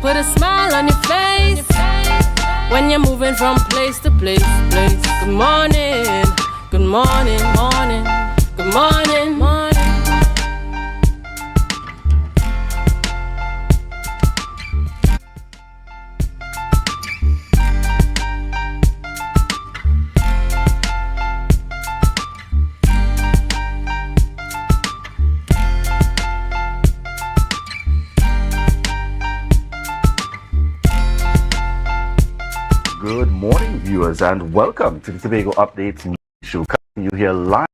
put a smile on your face when you're moving from place to place. Good morning, good morning, morning, good morning, morning. Good morning, viewers, and welcome to the Tobago Updates News Show, coming you here live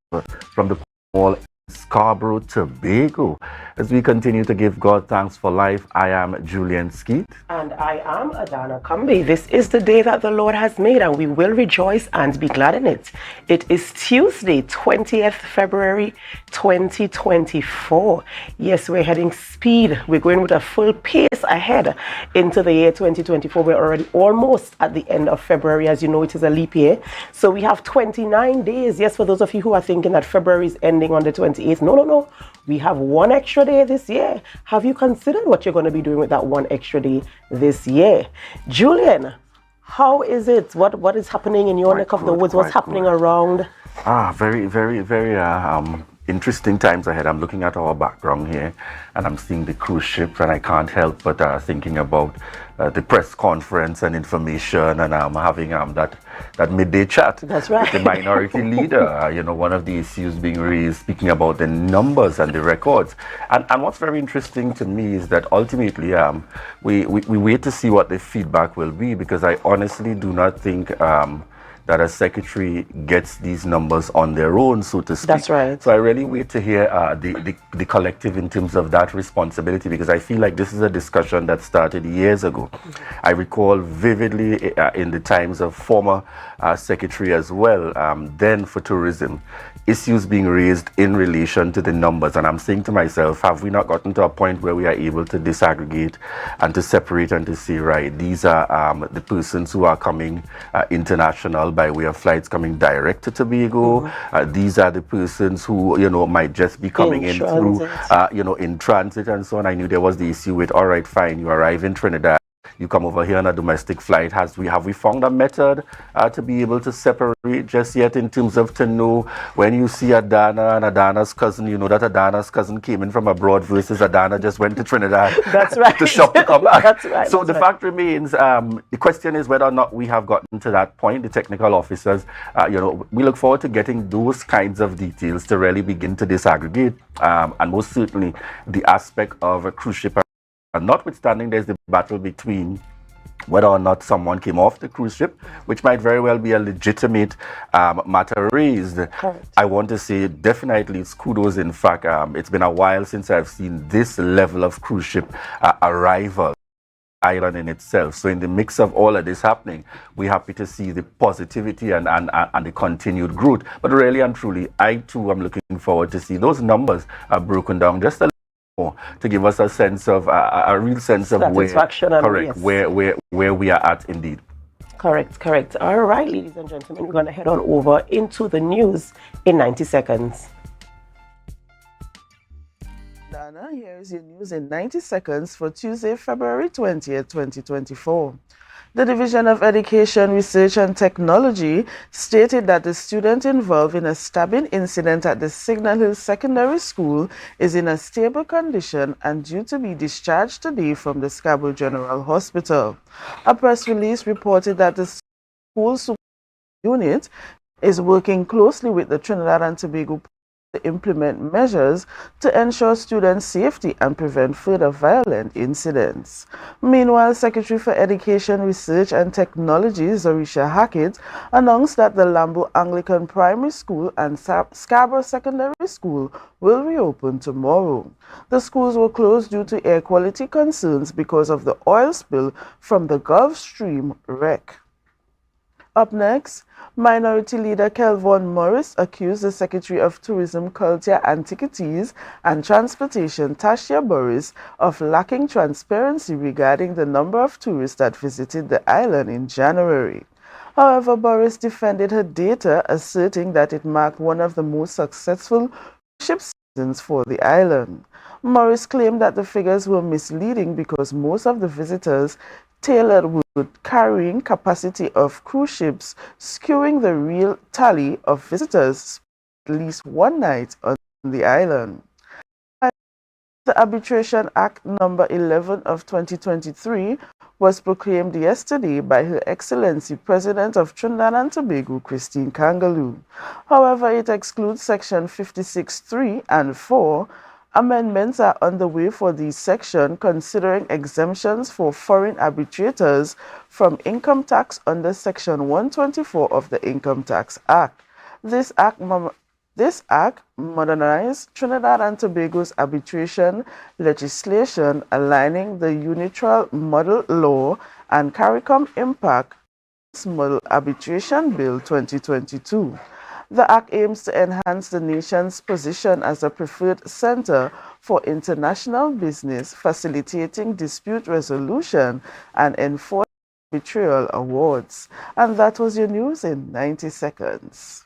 from the mall in Scarborough, Tobago. As we continue to give God thanks for life, I am Julian Skeet. And I am Adana Kambi. This is the day that the Lord has made, and we will rejoice and be glad in it. It is Tuesday, 20th February, 2024. Yes, we're heading speed. We're going with a full pace ahead into the year 2024. We're already almost at the end of February. As you know, it is a leap year. So we have 29 days. Yes, for those of you who are thinking that February is ending on the 28th. No. We have one extra day this year. Have you considered what you're going to be doing with that one extra day this year? Julian, how is it? What is happening in your neck of the woods? What's happening around? Very interesting times ahead. I'm looking at our background here, and I'm seeing the cruise ship, and I can't help but thinking about the press conference and information, and I'm having that midday chat. That's right. With the minority leader. One of the issues being raised, speaking about the numbers and the records. And what's very interesting to me is that ultimately we wait to see what the feedback will be, because I honestly do not think that a secretary gets these numbers on their own, so to speak. That's right. So I really wait to hear the collective in terms of that responsibility, because I feel like this is a discussion that started years ago. Mm-hmm. I recall vividly in the times of former secretary as well, then for tourism, issues being raised in relation to the numbers. And I'm saying to myself, have we not gotten to a point where we are able to disaggregate and to separate and to say, right, these are the persons who are coming international by way of flights coming direct to Tobago. Mm-hmm. These are the persons who, might just be coming in through, in transit and so on. I knew there was the issue with, all right, fine, you arrive in Trinidad, you come over here on a domestic flight. Have we found a method to be able to separate just yet, in terms of to know when you see Adana and Adana's cousin, you know that Adana's cousin came in from abroad versus Adana just went to Trinidad That's right. to shop to come back. That's right. So the fact remains, the question is whether or not we have gotten to that point. The technical officers, we look forward to getting those kinds of details to really begin to disaggregate, and most certainly the aspect of a cruise ship. And notwithstanding, there's the battle between whether or not someone came off the cruise ship, which might very well be a legitimate matter raised. Correct. I want to say definitely it's kudos. In fact, it's been a while since I've seen this level of cruise ship arrival island in itself. So in the mix of all of this happening, we're happy to see the positivity and the continued growth. But really and truly, I too am looking forward to see those numbers broken down just a to give us a sense of a real sense of where we are at indeed. Correct. All right, ladies and gentlemen, we're going to head on over into the news in 90 seconds. Dana, here is your news in 90 seconds for Tuesday, February 20th, 2024. The Division of Education, Research and Technology stated that the student involved in a stabbing incident at the Signal Hill Secondary School is in a stable condition and due to be discharged today from the Scarborough General Hospital. A press release reported that the school unit is working closely with the Trinidad and Tobago to implement measures to ensure student safety and prevent further violent incidents. Meanwhile, Secretary for Education, Research and Technology, Zorisha Hackett, announced that the Lambo Anglican Primary School and Scarborough Secondary School will reopen tomorrow. The schools were closed due to air quality concerns because of the oil spill from the Gulf Stream wreck. Up next, Minority Leader Kelvon Morris accused the Secretary of Tourism, Culture, Antiquities and Transportation, Tasha Boris, of lacking transparency regarding the number of tourists that visited the island in January. However, Boris defended her data, asserting that it marked one of the most successful ship seasons for the island. Morris claimed that the figures were misleading because most of the visitors tailored with carrying capacity of cruise ships, skewing the real tally of visitors at least one night on the island. The Arbitration Act number 11 of 2023 was proclaimed yesterday by Her Excellency President of Trinidad and Tobago, Christine Kangaloo. However, it excludes Section 56(3) and 4. Amendments are underway for these sections, considering exemptions for foreign arbitrators from income tax under Section 124 of the Income Tax Act. This act modernized Trinidad and Tobago's arbitration legislation, aligning the Unilateral Model Law and CARICOM Impact Model Arbitration Bill 2022. The Act aims to enhance the nation's position as a preferred center for international business, facilitating dispute resolution and enforcing arbitral awards. And that was your news in 90 seconds.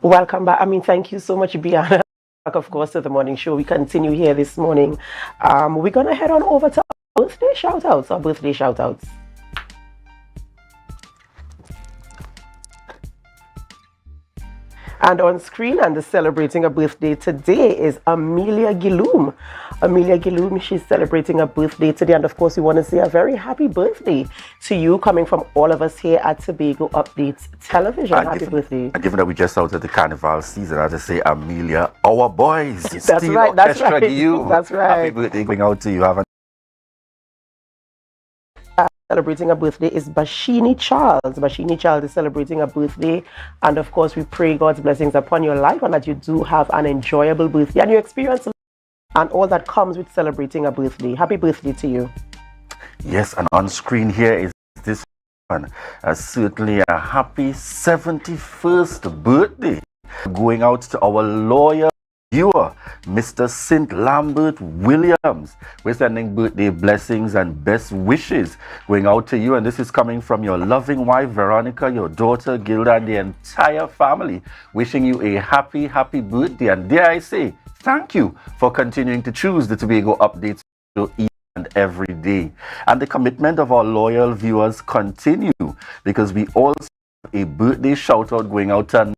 Welcome back. Thank you so much, Biana. Of course, to the morning show. We continue here this morning. We're going to head on over to our birthday shout-outs. And on screen and celebrating a birthday today is Amelia Giloom. She's celebrating a birthday today. And of course, we want to say a very happy birthday to you, coming from all of us here at Tobago Updates Television. Happy birthday. And given that we just out of the carnival season, I just say, Amelia, our boys. That's right. That's right. You. That's right. Happy birthday going out to you. Celebrating a birthday is Bashini Charles. Bashini Charles is celebrating a birthday, and of course we pray God's blessings upon your life and that you do have an enjoyable birthday and you experience and all that comes with celebrating a birthday. Happy birthday to you. Yes, and on screen here is this one. Certainly a happy 71st birthday going out to our loyal viewer, Mr. St. Lambert Williams. We're sending birthday blessings and best wishes going out to you, and this is coming from your loving wife Veronica, your daughter Gilda, and the entire family, wishing you a happy birthday. And dare I say, thank you for continuing to choose the Tobago Updates each and every day. And the commitment of our loyal viewers continue, because we also have a birthday shout out going out to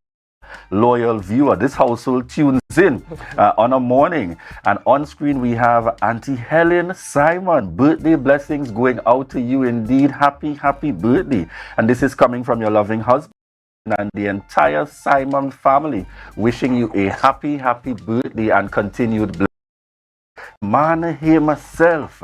loyal viewer. This household tunes in on a morning, and on screen we have Auntie Helen Simon. Birthday blessings going out to you indeed. Happy birthday. And this is coming from your loving husband and the entire Simon family, wishing you a happy birthday and continued blessings. Man himself,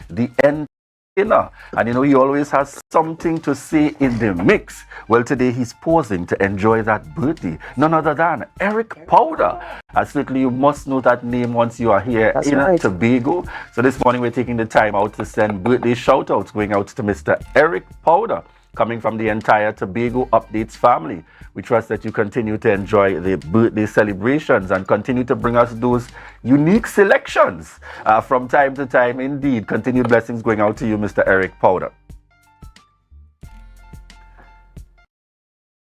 the end. And you know, he always has something to say in the mix. Well, today he's pausing to enjoy that birthday. None other than Eric Powder. Certainly you must know that name once you are here in Tobago. So this morning we're taking the time out to send birthday shout outs going out to Mr. Eric Powder, coming from the entire Tobago Updates family. We trust that you continue to enjoy the birthday celebrations and continue to bring us those unique selections from time to time. Indeed, continued blessings going out to you, Mr. Eric Powder.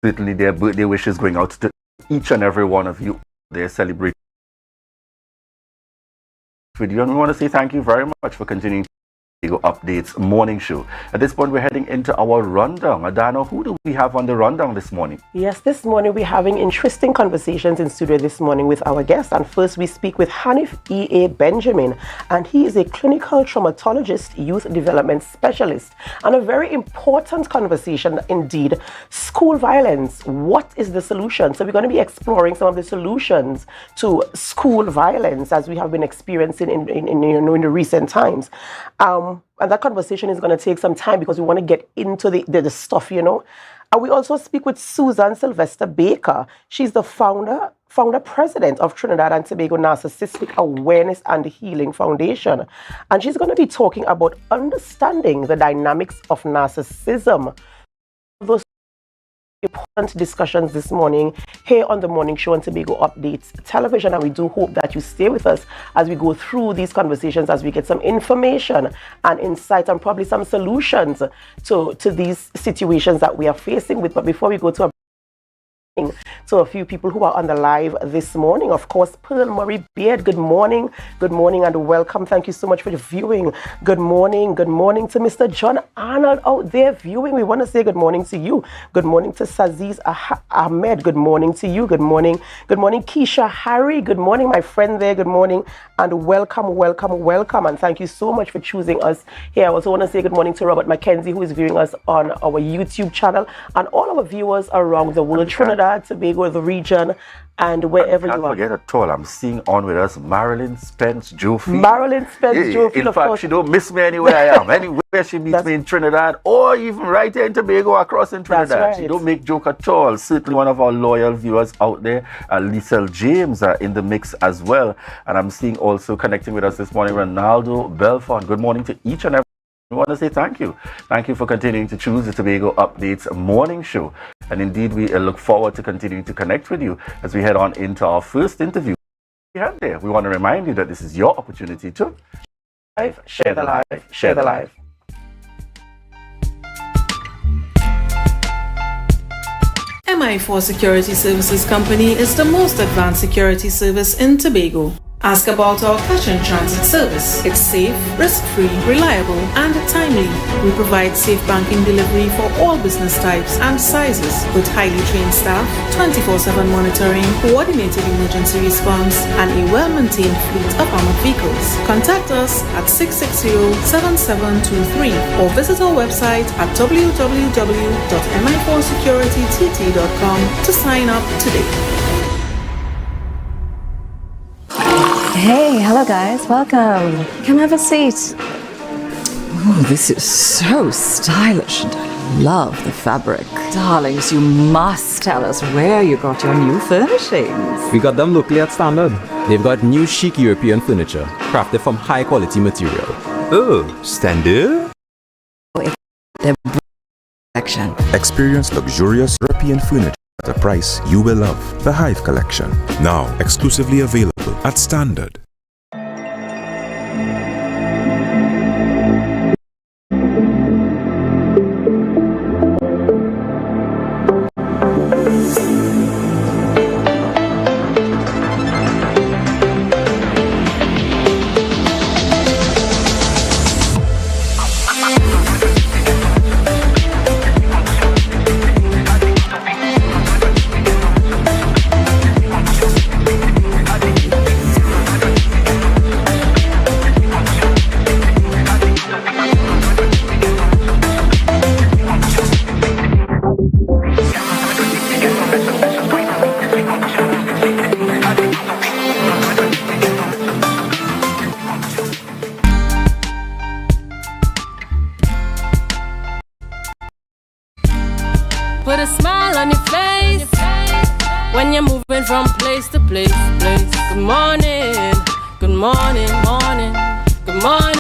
Certainly their birthday wishes going out to each and every one of you. They're celebrating with you, and we want to say thank you very much for continuing Updates morning show. At this point, we're heading into our rundown. Adana, who do we have on the rundown this morning? Yes, this morning we're having interesting conversations in studio this morning with our guests. And first, we speak with Hanif E.A. Benjamin, and he is a clinical traumatologist, youth development specialist. And a very important conversation indeed: school violence. What is the solution? So we're going to be exploring some of the solutions to school violence as we have been experiencing in the recent times. And that conversation is going to take some time because we want to get into the stuff, you know. And we also speak with Susan Sylvester Baker. She's the founder president of Trinidad and Tobago Narcissistic Awareness and Healing Foundation. And she's going to be talking about understanding the dynamics of narcissism. Those important discussions this morning here on the morning show on Tobago Updates Television, and we do hope that you stay with us as we go through these conversations, as we get some information and insight and probably some solutions to these situations that we are facing with. But before we go to a to a few people who are on the live this morning. Of course, Pearl Murray Beard, good morning and welcome. Thank you so much for viewing. Good morning to Mr. John Arnold out there viewing. We want to say good morning to you. Good morning to Saziz Ahmed. Good morning to you. Good morning Keisha Harry. Good morning, my friend there. Good morning and welcome. And thank you so much for choosing us here. I also want to say good morning to Robert McKenzie, who is viewing us on our YouTube channel, and all our viewers around the world, Trinidad, Tobago, the region, and wherever you are. Can't forget at all, I'm seeing on with us Marilyn Spence Jofi. In fact, she don't miss me anywhere I am. Anywhere she meets me in Trinidad, or even right here in Tobago, across in Trinidad. Right. She don't make joke at all. Certainly one of our loyal viewers out there, Lisel James, in the mix as well. And I'm seeing also connecting with us this morning, Ronaldo Belfont. Good morning to each and every. I want to say thank you. Thank you for continuing to choose the Tobago Updates morning show. And indeed, we look forward to continuing to connect with you as we head on into our first interview. We want to remind you that this is your opportunity to share the live. MI4 Security Services Company is the most advanced security service in Tobago. Ask about our cash in transit service. It's safe, risk-free, reliable, and timely. We provide safe banking delivery for all business types and sizes with highly trained staff, 24/7 monitoring, coordinated emergency response, and a well-maintained fleet of armored vehicles. Contact us at 660-7723 or visit our website at www.mi4securitytt.com to sign up today. Hey, hello guys, welcome. Come have a seat. Oh, this is so stylish and I love the fabric. Darlings, you must tell us where you got your new furnishings. We got them locally at Standard. They've got new chic European furniture, crafted from high quality material. Oh, Standard? The collection. Experience luxurious European furniture at a price you will love. The Hive Collection, now exclusively available at Standard. Put a smile on your face when you're moving from place to place. Good morning, good morning, good morning.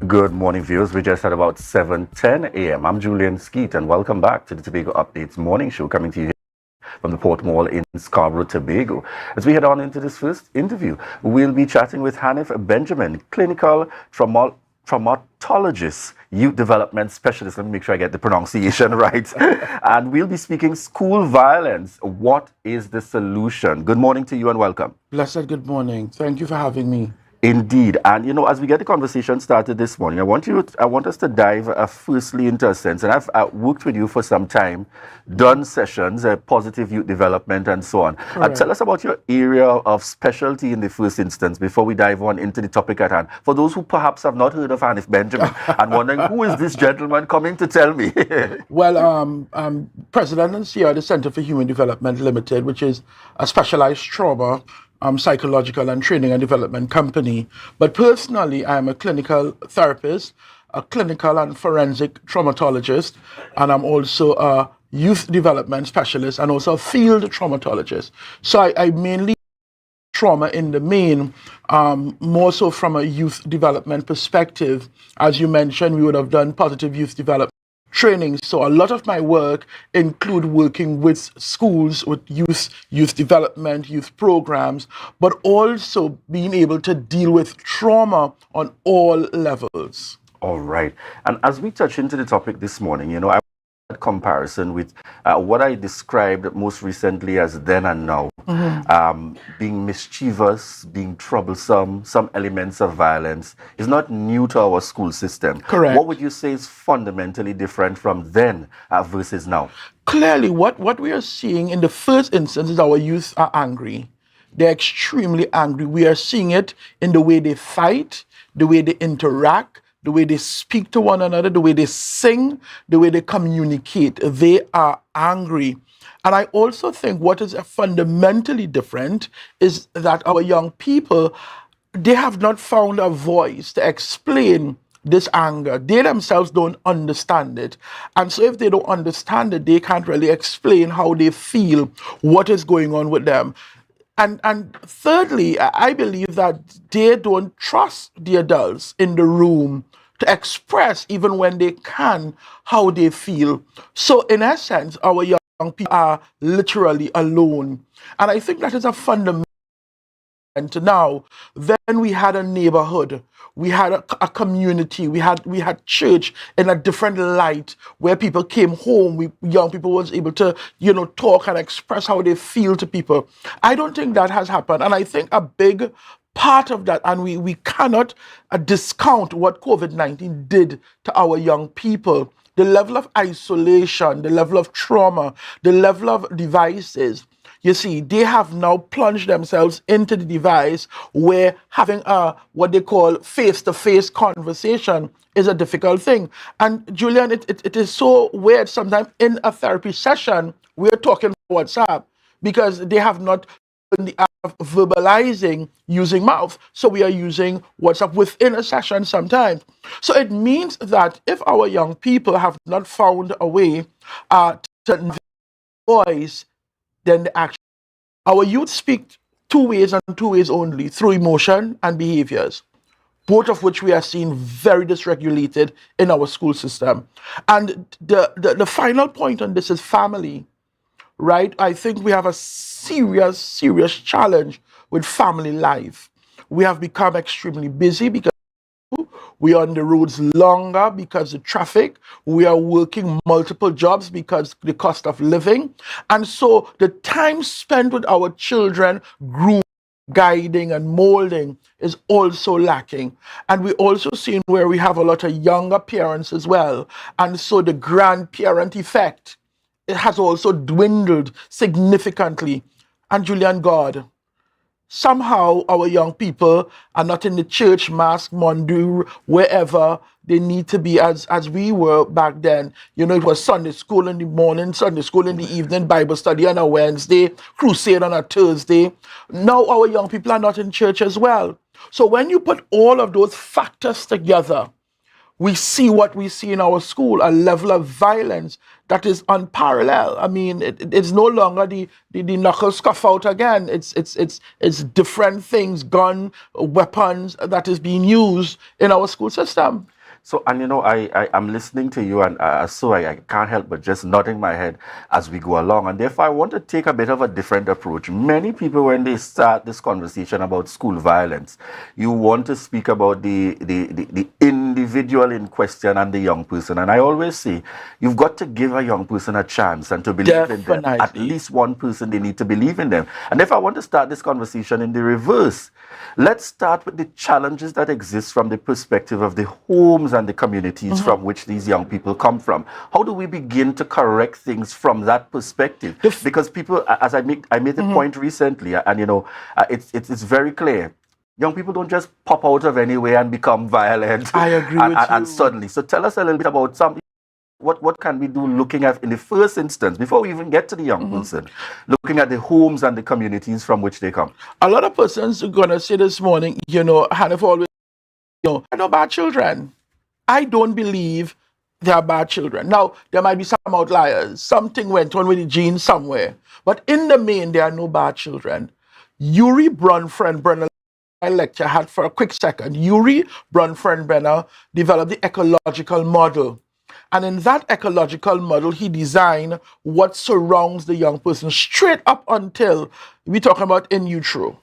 Good morning, viewers. We just at about 7:10 a.m. I'm Julian Skeet, and welcome back to the Tobago Updates morning show, coming to you from the Port Mall in Scarborough, Tobago. As we head on into this first interview, we'll be chatting with Hanif Benjamin, clinical traumatologist, youth development specialist. Let me make sure I get the pronunciation right. And we'll be speaking school violence. What is the solution? Good morning to you and welcome. Blessed good morning. Thank you for having me. Indeed. And, you know, as we get the conversation started this morning, I want us to dive firstly into a sense. And I've worked with you for some time, done sessions, positive youth development and so on. Tell us about your area of specialty in the first instance before we dive on into the topic at hand. For those who perhaps have not heard of Hanif Benjamin and wondering, who is this gentleman coming to tell me? Well, I'm president and CEO of the Center for Human Development Limited, which is a specialized trauma psychological and training and development company. But personally, I'm a clinical therapist, a clinical and forensic traumatologist, and I'm also a youth development specialist and also a field traumatologist. So I mainly trauma in the main, more so from a youth development perspective. As you mentioned, we would have done positive youth development training. So a lot of my work include working with schools, with youth development, youth programs, but also being able to deal with trauma on all levels. All right. And as we touch into the topic this morning, I comparison with what I described most recently as then and now, being mischievous, being troublesome, some elements of violence is not new to our school system. Correct. What would you say is fundamentally different from then versus now? Clearly, what we are seeing in the first instance is our youth are angry. They're extremely angry. We are seeing it in the way they fight, the way they interact, the way they speak to one another, the way they sing, the way they communicate. They are angry. And I also think what is fundamentally different is that our young people, they have not found a voice to explain this anger. They themselves don't understand it. And so if they don't understand it, they can't really explain how they feel, what is going on with them. And thirdly, I believe that they don't trust the adults in the room to express, even when they can, how they feel. So in essence, our young people are literally alone. And I think that is a fundamental. Now, then we had a neighborhood, we had a community, we had church in a different light where people came home. Young people was able to talk and express how they feel to people. I don't think that has happened, and I think a big part of that, and we cannot discount what COVID-19 did to our young people. The level of isolation, the level of trauma, the level of devices. You see, they have now plunged themselves into the device where having a what they call face-to-face conversation is a difficult thing. And Julian, it is so weird sometimes in a therapy session, we're talking WhatsApp because they have not learned the art of verbalizing using mouth. So we are using WhatsApp within a session sometimes. So it means that if our young people have not found a way to voice, then the action. Our youth speak two ways and two ways only, through emotion and behaviors, both of which we are seeing very dysregulated in our school system. And the final point on this is family, right? I think we have a serious challenge with family life. We have become extremely busy because we are on the roads longer because of traffic. We are working multiple jobs because the cost of living. And so the time spent with our children, grooming, guiding and molding is also lacking. And we also see where we have a lot of younger parents as well. And so the grandparent effect, it has also dwindled significantly. And Julian, God, somehow our young people are not in the church, mosque, mondu, wherever they need to be as we were back then. It was Sunday school in the morning, Sunday school in the evening, Bible study on a Wednesday, crusade on a Thursday. Now our young people are not in church as well. So when you put all of those factors together, we see what we see in our school, a level of violence that is unparalleled. I mean, it's no longer the knuckle scuff out again. It's different things, gun, weapons that is being used in our school system. So, and I'm listening to you, and so I can't help but just nodding my head as we go along. And therefore, I want to take a bit of a different approach. Many people, when they start this conversation about school violence, you want to speak about the individual in question and the young person. And I always say, you've got to give a young person a chance and to believe in them. At least one person, they need to believe in them. And if I want to start this conversation in the reverse, let's start with the challenges that exist from the perspective of the homes and the communities from which these young people come from. How do we begin to correct things from that perspective? Because people, as I made the point recently, and it's very clear. Young people don't just pop out of anywhere and become violent. I agree with you. And suddenly. So tell us a little bit about what can we do looking at, in the first instance, before we even get to the young person, looking at the homes and the communities from which they come. A lot of persons are going to say this morning, Hannah always, I know bad children. I don't believe they are bad children. Now, there might be some outliers. Something went on with the genes somewhere. But in the main, there are no bad children. Yuri Brunfriend-Brenner, I lecture had for a quick second. Yuri Brunfriend-Brenner developed the ecological model. And in that ecological model, he designed what surrounds the young person straight up until we're talking about in utero.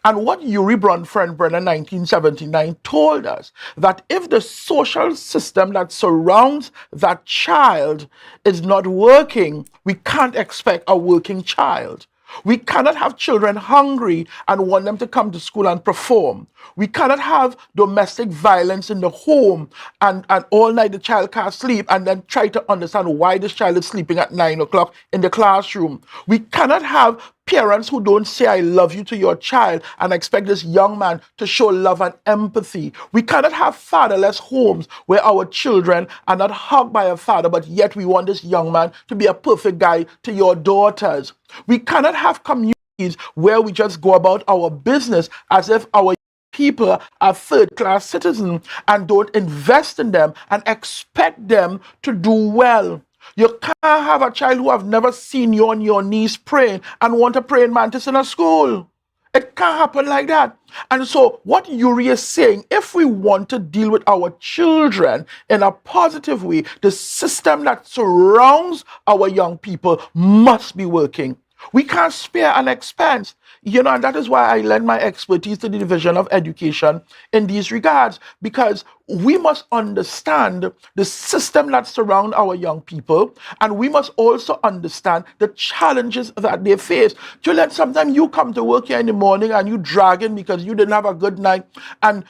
And what Yuri Brennan 1979 told us, that if the social system that surrounds that child is not working, we can't expect a working child. We cannot have children hungry and want them to come to school and perform. We cannot have domestic violence in the home and all night the child can't sleep and then try to understand why this child is sleeping at 9 o'clock in the classroom. We cannot have parents who don't say I love you to your child and expect this young man to show love and empathy. We cannot have fatherless homes where our children are not hugged by a father, but yet we want this young man to be a perfect guy to your daughters. We cannot have communities where we just go about our business as if our people are third-class citizens and don't invest in them and expect them to do well. You can't have a child who have never seen you on your knees praying and want a praying mantis in a school. It can't happen like that. And so what Yuri is saying, if we want to deal with our children in a positive way, the system that surrounds our young people must be working. We can't spare an expense. And that is why I lend my expertise to the Division of Education in these regards, because we must understand the system that surrounds our young people, and we must also understand the challenges that they face. Juliet, sometimes you come to work here in the morning and you dragging because you didn't have a good night, and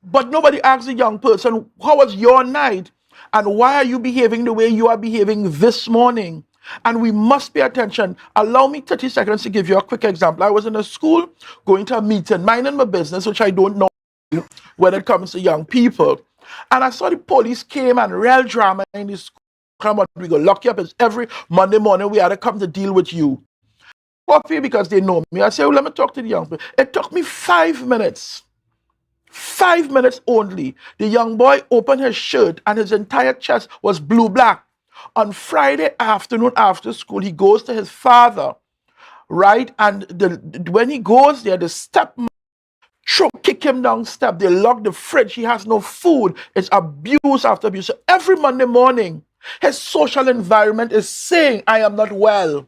but nobody asks the young person, how was your night? And why are you behaving the way you are behaving this morning? And we must pay attention. Allow me 30 seconds to give you a quick example. I was in a school going to a meeting, minding my business, which I don't know when it comes to young people. And I saw the police came and real drama in the school. Come on, we go lock you up. It's every Monday morning we had to come to deal with you. Coffee because they know me. I said, well, let me talk to the young people. It took me 5 minutes. 5 minutes only. The young boy opened his shirt and his entire chest was blue-black. On Friday afternoon after school, he goes to his father, right? And when he goes there, the stepmother kick him down step. They lock the fridge. He has no food. It's abuse after abuse. So every Monday morning, his social environment is saying, I am not well.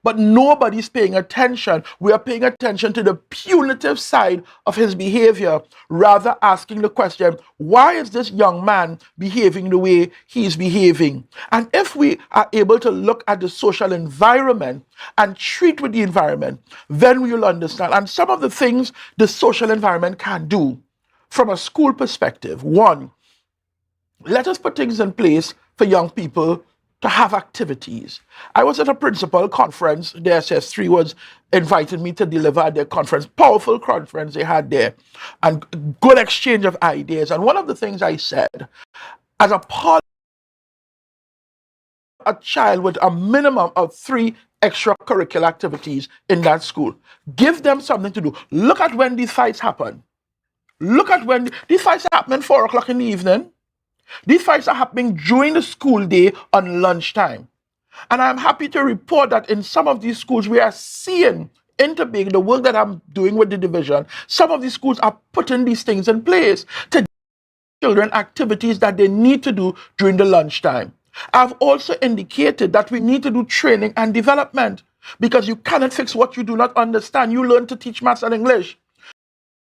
But nobody's paying attention. We are paying attention to the punitive side of his behavior, rather asking the question, why is this young man behaving the way he's behaving? And if we are able to look at the social environment and treat with the environment, then we will understand. And some of the things the social environment can do from a school perspective. One, let us put things in place for young people to have activities. I was at a principal conference. The SS3 was inviting me to deliver at their conference. Powerful conference they had there. And good exchange of ideas. And one of the things I said, as a part of a child with a minimum of 3 extracurricular activities in that school. Give them something to do. Look at when these fights happen. Look at when these fights are happening 4 o'clock in the evening. These fights are happening during the school day on lunchtime. And I'm happy to report that in some of these schools, we are seeing in Tobago, the work that I'm doing with the division, some of these schools are putting these things in place to give children activities that they need to do during the lunchtime. I've also indicated that we need to do training and development, because you cannot fix what you do not understand. You learn to teach maths and English,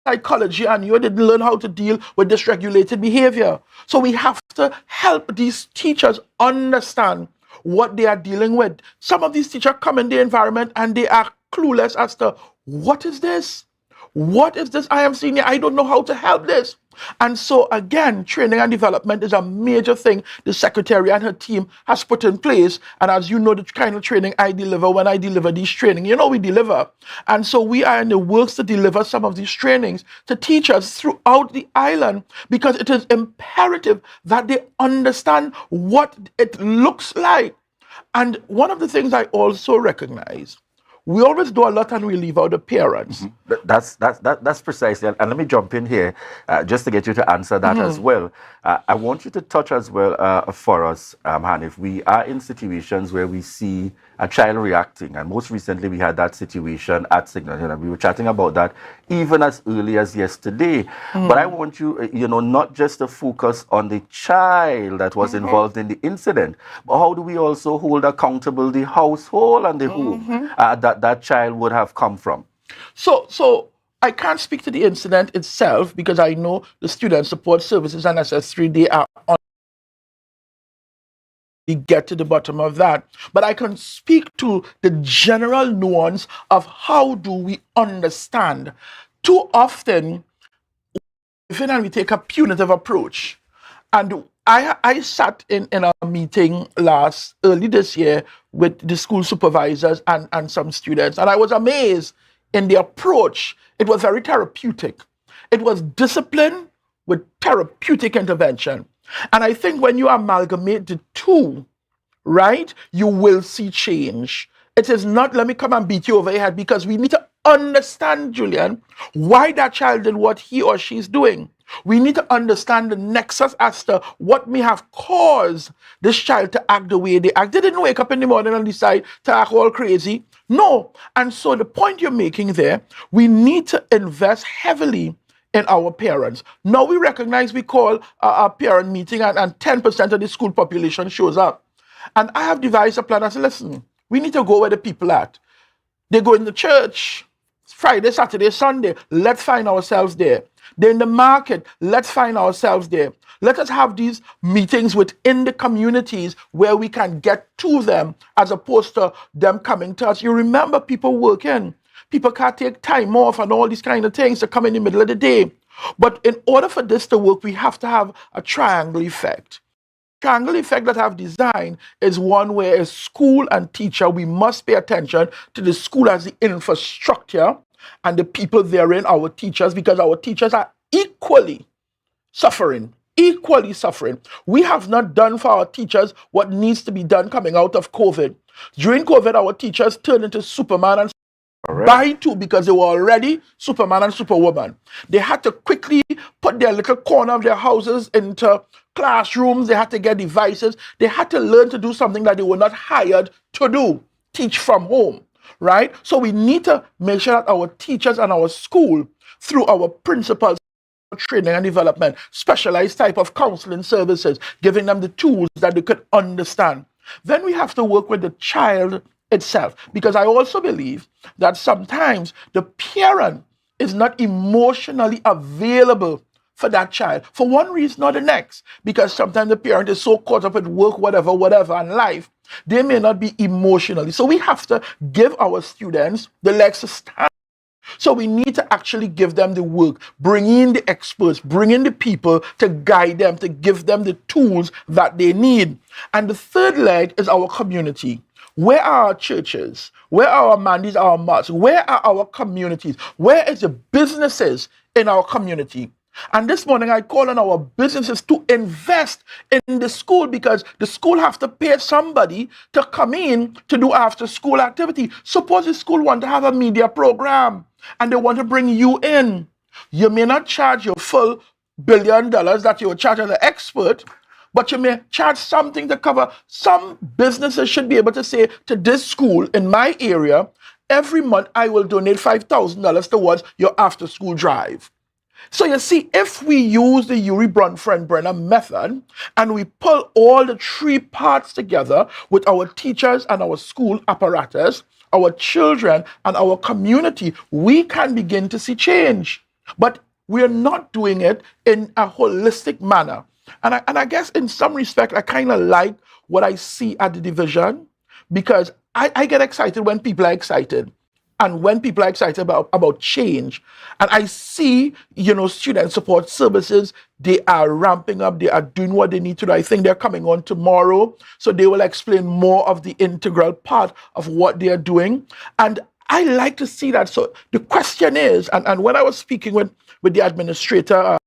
psychology, and you didn't learn how to deal with dysregulated behavior. So we have to help these teachers understand what they are dealing with. Some of these teachers come in the environment and they are clueless as to, what is this? What is this I am seeing here? I don't know how to help this. And so again, training and development is a major thing the secretary and her team has put in place. And as you know, the kind of training I deliver when I deliver these training, we deliver. And so we are in the works to deliver some of these trainings to teachers throughout the island, because it is imperative that they understand what it looks like. And one of the things I also recognize, we always do a lot and we leave out the parents. That's precisely, and let me jump in here just to get you to answer that as well. I want you to touch as well for us, Hanif. We are in situations where we see a child reacting, and most recently we had that situation at Signal. We were chatting about that even as early as yesterday. But I want you, not just to focus on the child that was involved in the incident, but how do we also hold accountable the household and the home that child would have come from? So I can't speak to the incident itself because I know the student support services and SS3, they are on. We get to the bottom of that. But I can speak to the general nuance of how do we understand. Too often, and we take a punitive approach. And I sat in a meeting early this year with the school supervisors and some students, and I was amazed in the approach. It was very therapeutic. It was discipline with therapeutic intervention. And I think when you amalgamate the two, right, you will see change. It is not, let me come and beat you over your head, because we need to understand, Julian, why that child did what he or she is doing. We need to understand the nexus as to what may have caused this child to act the way they act. They didn't wake up in the morning and decide to act all crazy. No. And so the point you're making there, we need to invest heavily in our parents. Now we recognize we call a parent meeting and 10% of the school population shows up. And I have devised a plan. I said, listen, we need to go where the people at. They go in the church, Friday, Saturday, Sunday. Let's find ourselves there. They're in the market. Let's find ourselves there. Let us have these meetings within the communities where we can get to them as opposed to them coming to us. You remember people working. People can't take time off and all these kind of things to come in the middle of the day. But in order for this to work, we have to have a triangle effect. Triangle effect that I've designed is one where as school and teacher, we must pay attention to the school as the infrastructure and the people therein, our teachers, because our teachers are equally suffering. We have not done for our teachers what needs to be done coming out of COVID. During COVID, our teachers turned into Superman and by two because they were already Superman and Superwoman. They had to quickly put their little corner of their houses into classrooms. They had to get devices. They had to learn to do something that they were not hired to do, teach from home, right? So we need to make sure that our teachers and our school, through our principals, training and development, specialized type of counseling services, giving them the tools that they could understand. Then we have to work with the child itself, because I also believe that sometimes the parent is not emotionally available for that child for one reason or the next, because sometimes the parent is so caught up with work, whatever, and life, they may not be emotionally. So we have to give our students the legs to stand. So we need to actually give them the work, bring in the experts, bring in the people to guide them, to give them the tools that they need. And the third leg is our community. Where are our churches? Where are our mandis, our mosques? Where are our communities? Where is the businesses in our community? And this morning I call on our businesses to invest in the school, because the school have to pay somebody to come in to do after school activity. Suppose the school want to have a media program and they want to bring you in. You may not charge your full $1 billion that you will charge as an expert, but you may charge something to cover. Some businesses should be able to say to this school in my area, every month I will donate $5,000 towards your after school drive. So you see, if we use the Uri Bronfenbrenner method and we pull all the three parts together with our teachers and our school apparatus, our children and our community, we can begin to see change. But we're not doing it in a holistic manner. And I guess in some respect, I kind of like what I see at the division, because I get excited when people are excited. And when people are excited about change, and I see, student support services, they are ramping up, they are doing what they need to do. I think they're coming on tomorrow, so they will explain more of the integral part of what they are doing. And I like to see that. So the question is, and when I was speaking with the administrator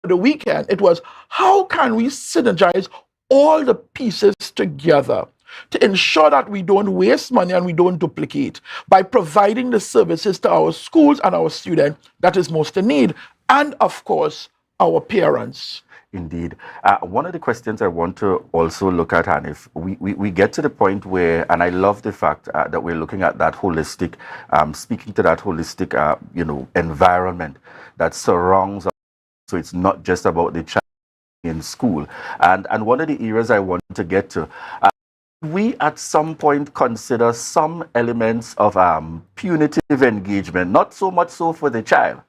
the weekend, it was, how can we synergize all the pieces together to ensure that we don't waste money and we don't duplicate, by providing the services to our schools and our students that is most in need, and of course, our parents. Indeed. One of the questions I want to also look at, and if we get to the point where, and I love the fact that we're looking at that holistic, speaking to that holistic, environment that surrounds us. So it's not just about the child in school. And one of the areas I want to get to, we at some point consider some elements of punitive engagement, not so much so for the child,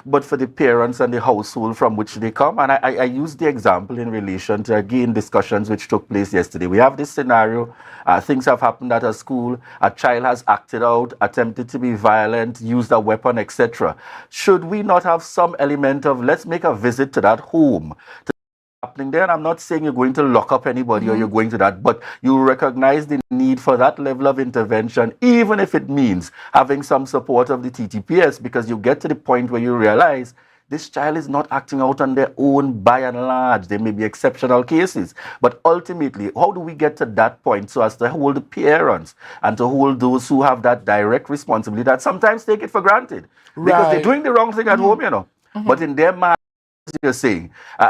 but for the parents and the household from which they come. And I use the example in relation to, again, discussions which took place yesterday. We have this scenario, things have happened at a school, a child has acted out, attempted to be violent, used a weapon, etc. Should we not have some element of, let's make a visit to that home, happening there? And I'm not saying you're going to lock up anybody or you're going to that, but you recognize the need for that level of intervention, even if it means having some support of the TTPS, because you get to the point where you realize this child is not acting out on their own by and large. There may be exceptional cases, but ultimately, how do we get to that point so as to hold the parents and to hold those who have that direct responsibility that sometimes take it for granted because they're doing the wrong thing at home, you know, but in their mind, you're saying,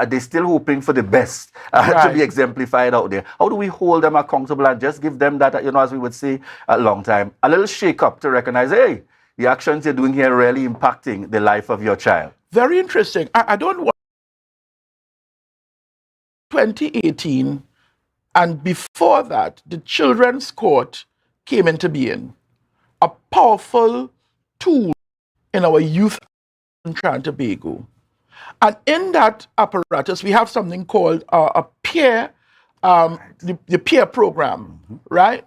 they're still hoping for the best to be exemplified out there. How do we hold them accountable and just give them that, you know, as we would say a long time, a little shake up to recognize, hey, the actions you're doing here are really impacting the life of your child? Very interesting. I don't want 2018, and before that, the Children's Court came into being, a powerful tool in our youth in Trinidad and Tobago. And in that apparatus, we have something called a peer, the peer program, right?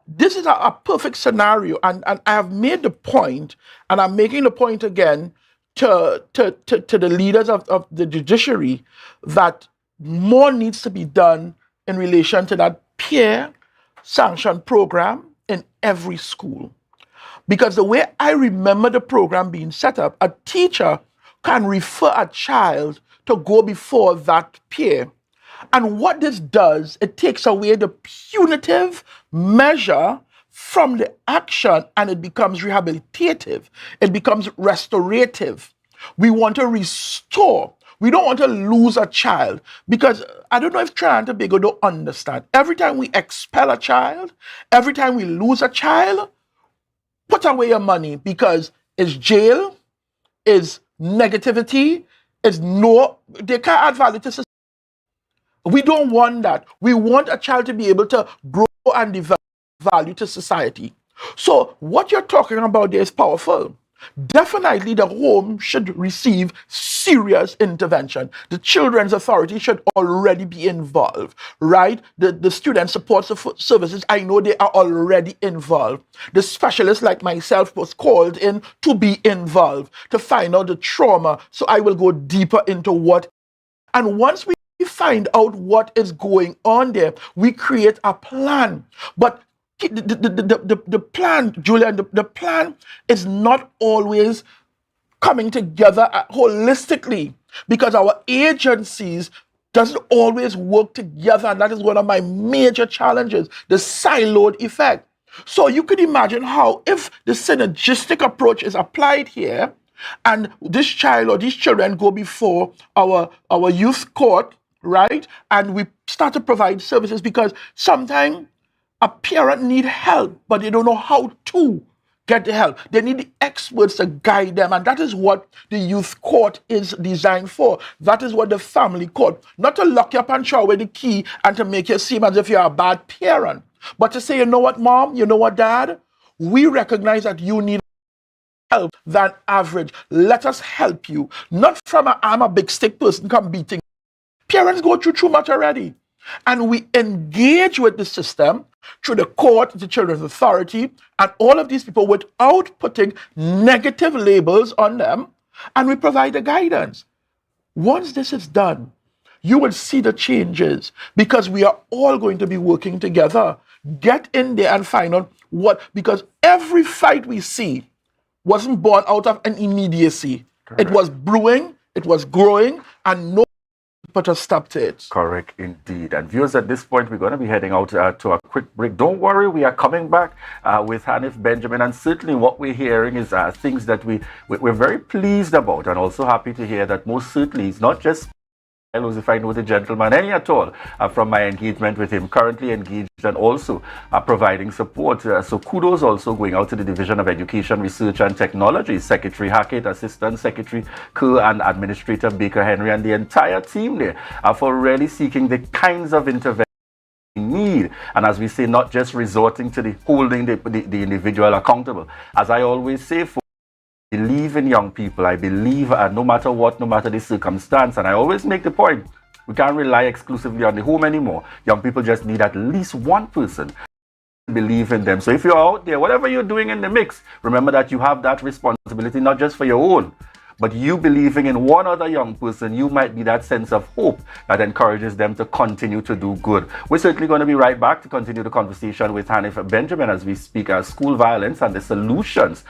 This is a perfect scenario, and I have made the point, and I'm making the point again to the leaders of the judiciary that more needs to be done in relation to that peer sanction program in every school. Because the way I remember the program being set up, a teacher can refer a child to go before that peer. And what this does, it takes away the punitive measure from the action and it becomes rehabilitative. It becomes restorative. We want to restore. We don't want to lose a child because I don't know if Trinidad and Tobago don't understand. Every time we expel a child, every time we lose a child, put away your money because it's jail, it's negativity, it's they can't add value to society. We don't want that. We want a child to be able to grow and develop value to society. So what you're talking about there is powerful. Definitely the home should receive serious intervention. The Children's Authority should already be involved, right? The student support services, I know they are already involved. The specialist like myself was called in to be involved, to find out the trauma. So I will go deeper into what. And once we find out what is going on there, we create a plan. But the plan, Julian, the plan is not always coming together holistically because our agencies doesn't always work together, and that is one of my major challenges, the siloed effect. So you could imagine how if the synergistic approach is applied here, and this child or these children go before our youth court, right, and we start to provide services because sometimes a parent need help, but they don't know how to get the help. They need the experts to guide them, and that is what the youth court is designed for. That is what the family court, not to lock you up and throw away the key and to make you seem as if you're a bad parent, but to say, you know what, mom, you know what, dad, we recognize that you need help than average. Let us help you. Not from I'm a big stick person come beating. Parents go through too much already. And we engage with the system through the court, the Children's Authority, and all of these people without putting negative labels on them, and we provide the guidance. Once this is done, you will see the changes because we are all going to be working together. Get in there and find out what, because every fight we see wasn't born out of an immediacy. Correct. It was brewing, it was growing, and no put a stop to it. Correct, indeed. And viewers, at this point, we're going to be heading out to a quick break. Don't worry, we are coming back with Hanif Benjamin, and certainly what we're hearing is things that we're very pleased about, and also happy to hear that most certainly it's not just if I know the gentleman any at all from my engagement with him, currently engaged and also providing support. So kudos also going out to the Division of Education, Research and Technology, Secretary Hackett, Assistant Secretary Kerr, and Administrator Baker Henry, and the entire team there for really seeking the kinds of intervention we need And as we say, not just resorting to the holding the individual accountable. As I always say, I believe in young people. I believe no matter what, no matter the circumstance, and I always make the point, we can't rely exclusively on the home anymore. Young people just need at least one person to believe in them. So if you're out there, whatever you're doing in the mix, remember that you have that responsibility, not just for your own, but you believing in one other young person. You might be that sense of hope that encourages them to continue to do good. We're certainly going to be right back to continue the conversation with Hanif Benjamin as we speak school violence and the solutions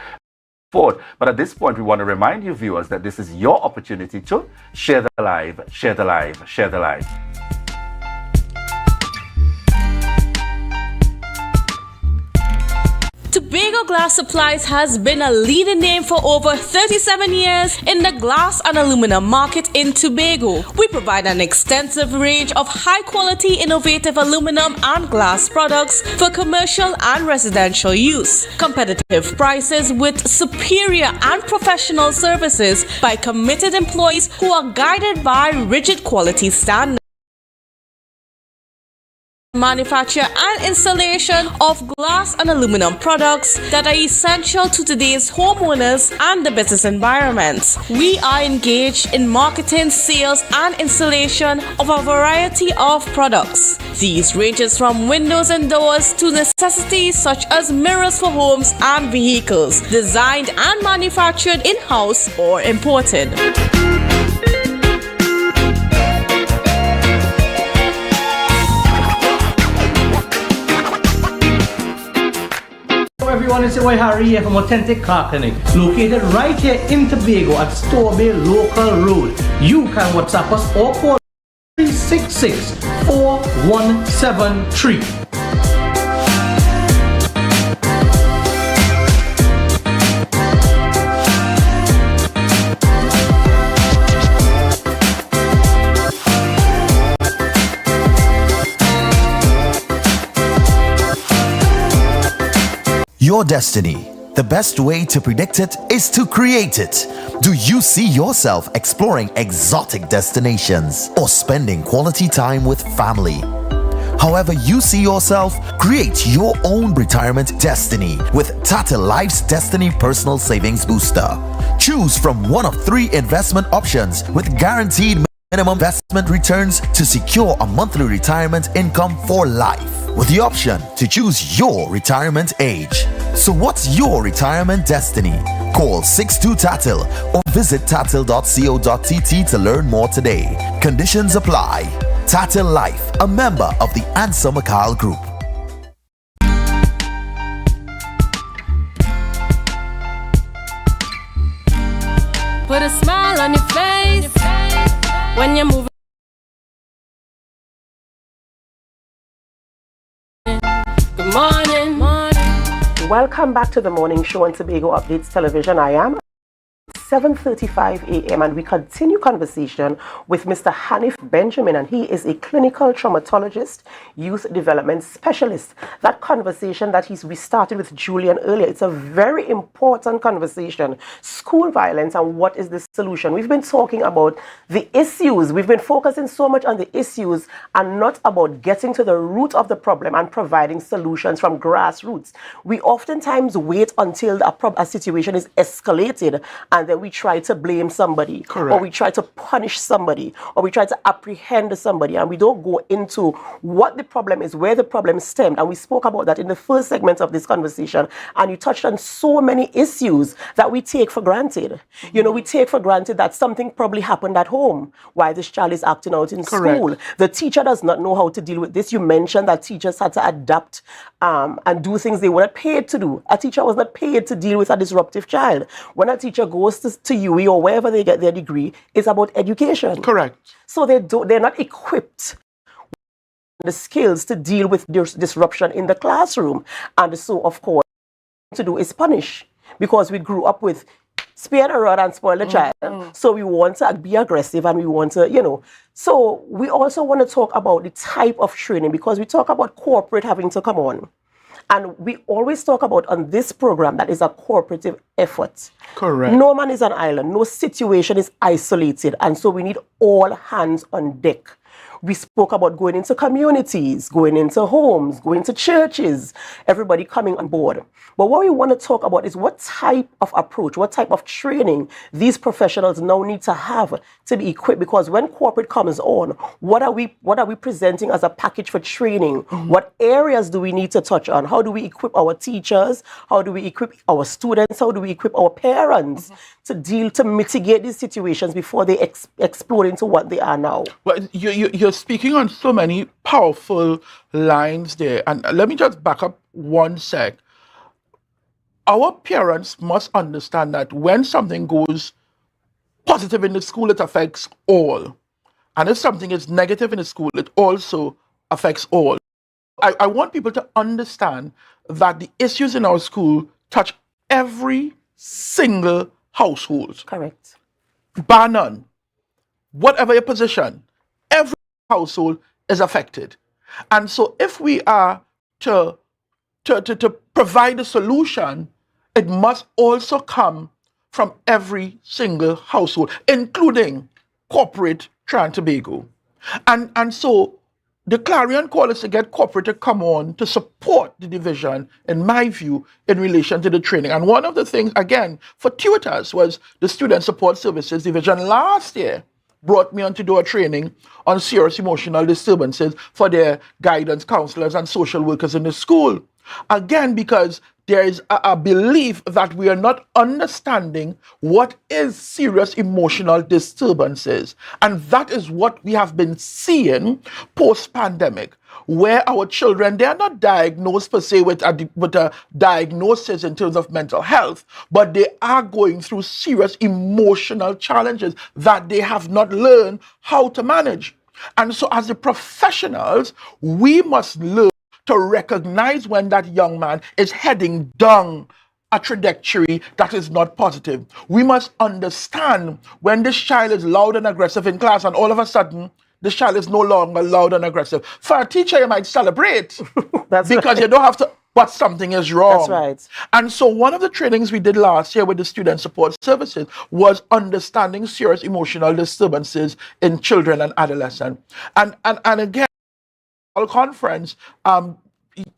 forward. But at this point, we want to remind you viewers that this is your opportunity to share the live, share the live, share the live. Tobago Glass Supplies has been a leading name for over 37 years in the glass and aluminum market in Tobago. We provide an extensive range of high-quality, innovative aluminum and glass products for commercial and residential use. Competitive prices with superior and professional services by committed employees who are guided by rigid quality standards. Manufacture and installation of glass and aluminum products that are essential to today's homeowners and the business environment. We are engaged in marketing, sales, and installation of a variety of products. These ranges from windows and doors to necessities such as mirrors for homes and vehicles, designed and manufactured in-house or imported. Everyone, it's your boy Harry here from Authentic Car Clinic, located right here in Tobago at Storby Local Road. You can WhatsApp us or call 366-4173. Your destiny. The best way to predict it is to create it. Do you see yourself exploring exotic destinations or spending quality time with family? However you see yourself, create your own retirement destiny with Tata Life's Destiny Personal Savings Booster. Choose from one of 3 investment options with guaranteed minimum investment returns to secure a monthly retirement income for life, with the option to choose your retirement age. So what's your retirement destiny? Call 62-TATIL or visit tatil.co.tt to learn more today. Conditions apply. Tatil Life, a member of the Ansa Makal Group. Put a smile on your face when you're moving. Good morning, morning. Welcome back to the morning show on Tobago Updates Television. I am 7:35 a.m. and we continue conversation with Mr. Hanif Benjamin, and he is a clinical traumatologist, youth development specialist. That conversation that we started with Julian earlier, it's a very important conversation. School violence and what is the solution. We've been talking about the issues. We've been focusing so much on the issues and not about getting to the root of the problem and providing solutions from grassroots. We oftentimes wait until a situation is escalated and then we try to blame somebody. Correct. Or we try to punish somebody, or we try to apprehend somebody, and we don't go into what the problem is, where the problem stemmed. And we spoke about that in the first segment of this conversation, and you touched on so many issues that we take for granted. Mm-hmm. You know, we take for granted that something probably happened at home, why this child is acting out in school. The teacher does not know how to deal with this. You mentioned that teachers had to adapt and do things they were not paid to do. A teacher was not paid to deal with a disruptive child. When a teacher goes to UE or wherever they get their degree, it's about education. Correct. So they're not equipped with the skills to deal with disruption in the classroom. And so, of course, what to do is punish, because we grew up with spare the rod and spoil the child. So we want to be aggressive and we want to, So we also want to talk about the type of training, because we talk about corporate having to come on. And we always talk about on this program that is a cooperative effort. Correct. No man is an island. No situation is isolated. And so we need all hands on deck. We spoke about going into communities, going into homes, going to churches, everybody coming on board. But what we want to talk about is what type of approach, what type of training these professionals now need to have to be equipped. Because when corporate comes on, what are we presenting as a package for training? What areas do we need to touch on? How do we equip our teachers? How do we equip our students? How do we equip our parents to mitigate these situations before they explode into what they are now? Well, you're speaking on so many powerful lines there. And let me just back up one sec. Our parents must understand that when something goes positive in the school, it affects all. And if something is negative in the school, it also affects all. I want people to understand that the issues in our school touch every single household. Correct. Bar none. Whatever your position, every household is affected. And so if we are to provide a solution, it must also come from every single household, including corporate Tobago. And so the clarion call is to get corporate to come on to support the division, in my view, in relation to the training. And one of the things, again, for tutors was the Student Support Services Division last year brought me on to do a training on serious emotional disturbances for their guidance counselors and social workers in the school. Again, because there is a belief that we are not understanding what is serious emotional disturbances. And that is what we have been seeing post-pandemic, where our children, they are not diagnosed per se with a diagnosis in terms of mental health, but they are going through serious emotional challenges that they have not learned how to manage. And so as the professionals, we must learn to recognize when that young man is heading down a trajectory that is not positive. We must understand when this child is loud and aggressive in class and all of a sudden this child is no longer loud and aggressive. For a teacher, you might celebrate because you don't have to, but something is wrong. That's right. And so one of the trainings we did last year with the Student Support Services was understanding serious emotional disturbances in children and adolescents. And again, conference, the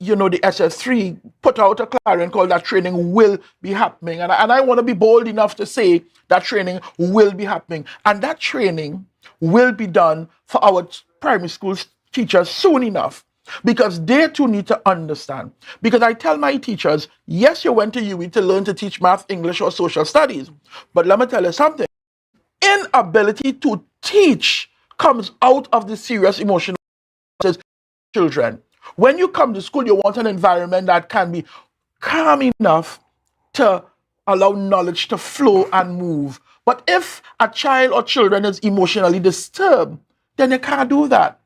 SS3 put out a clarion call that training will be happening. And I want to be bold enough to say that training will be happening. And that training will be done for our primary school teachers soon enough, because they too need to understand. Because I tell my teachers, yes, you went to UE to learn to teach math, English, or social studies. But let me tell you something. Inability to teach comes out of the serious emotional children. When you come to school, you want an environment that can be calm enough to allow knowledge to flow and move. But if a child or children is emotionally disturbed, then you can't do that.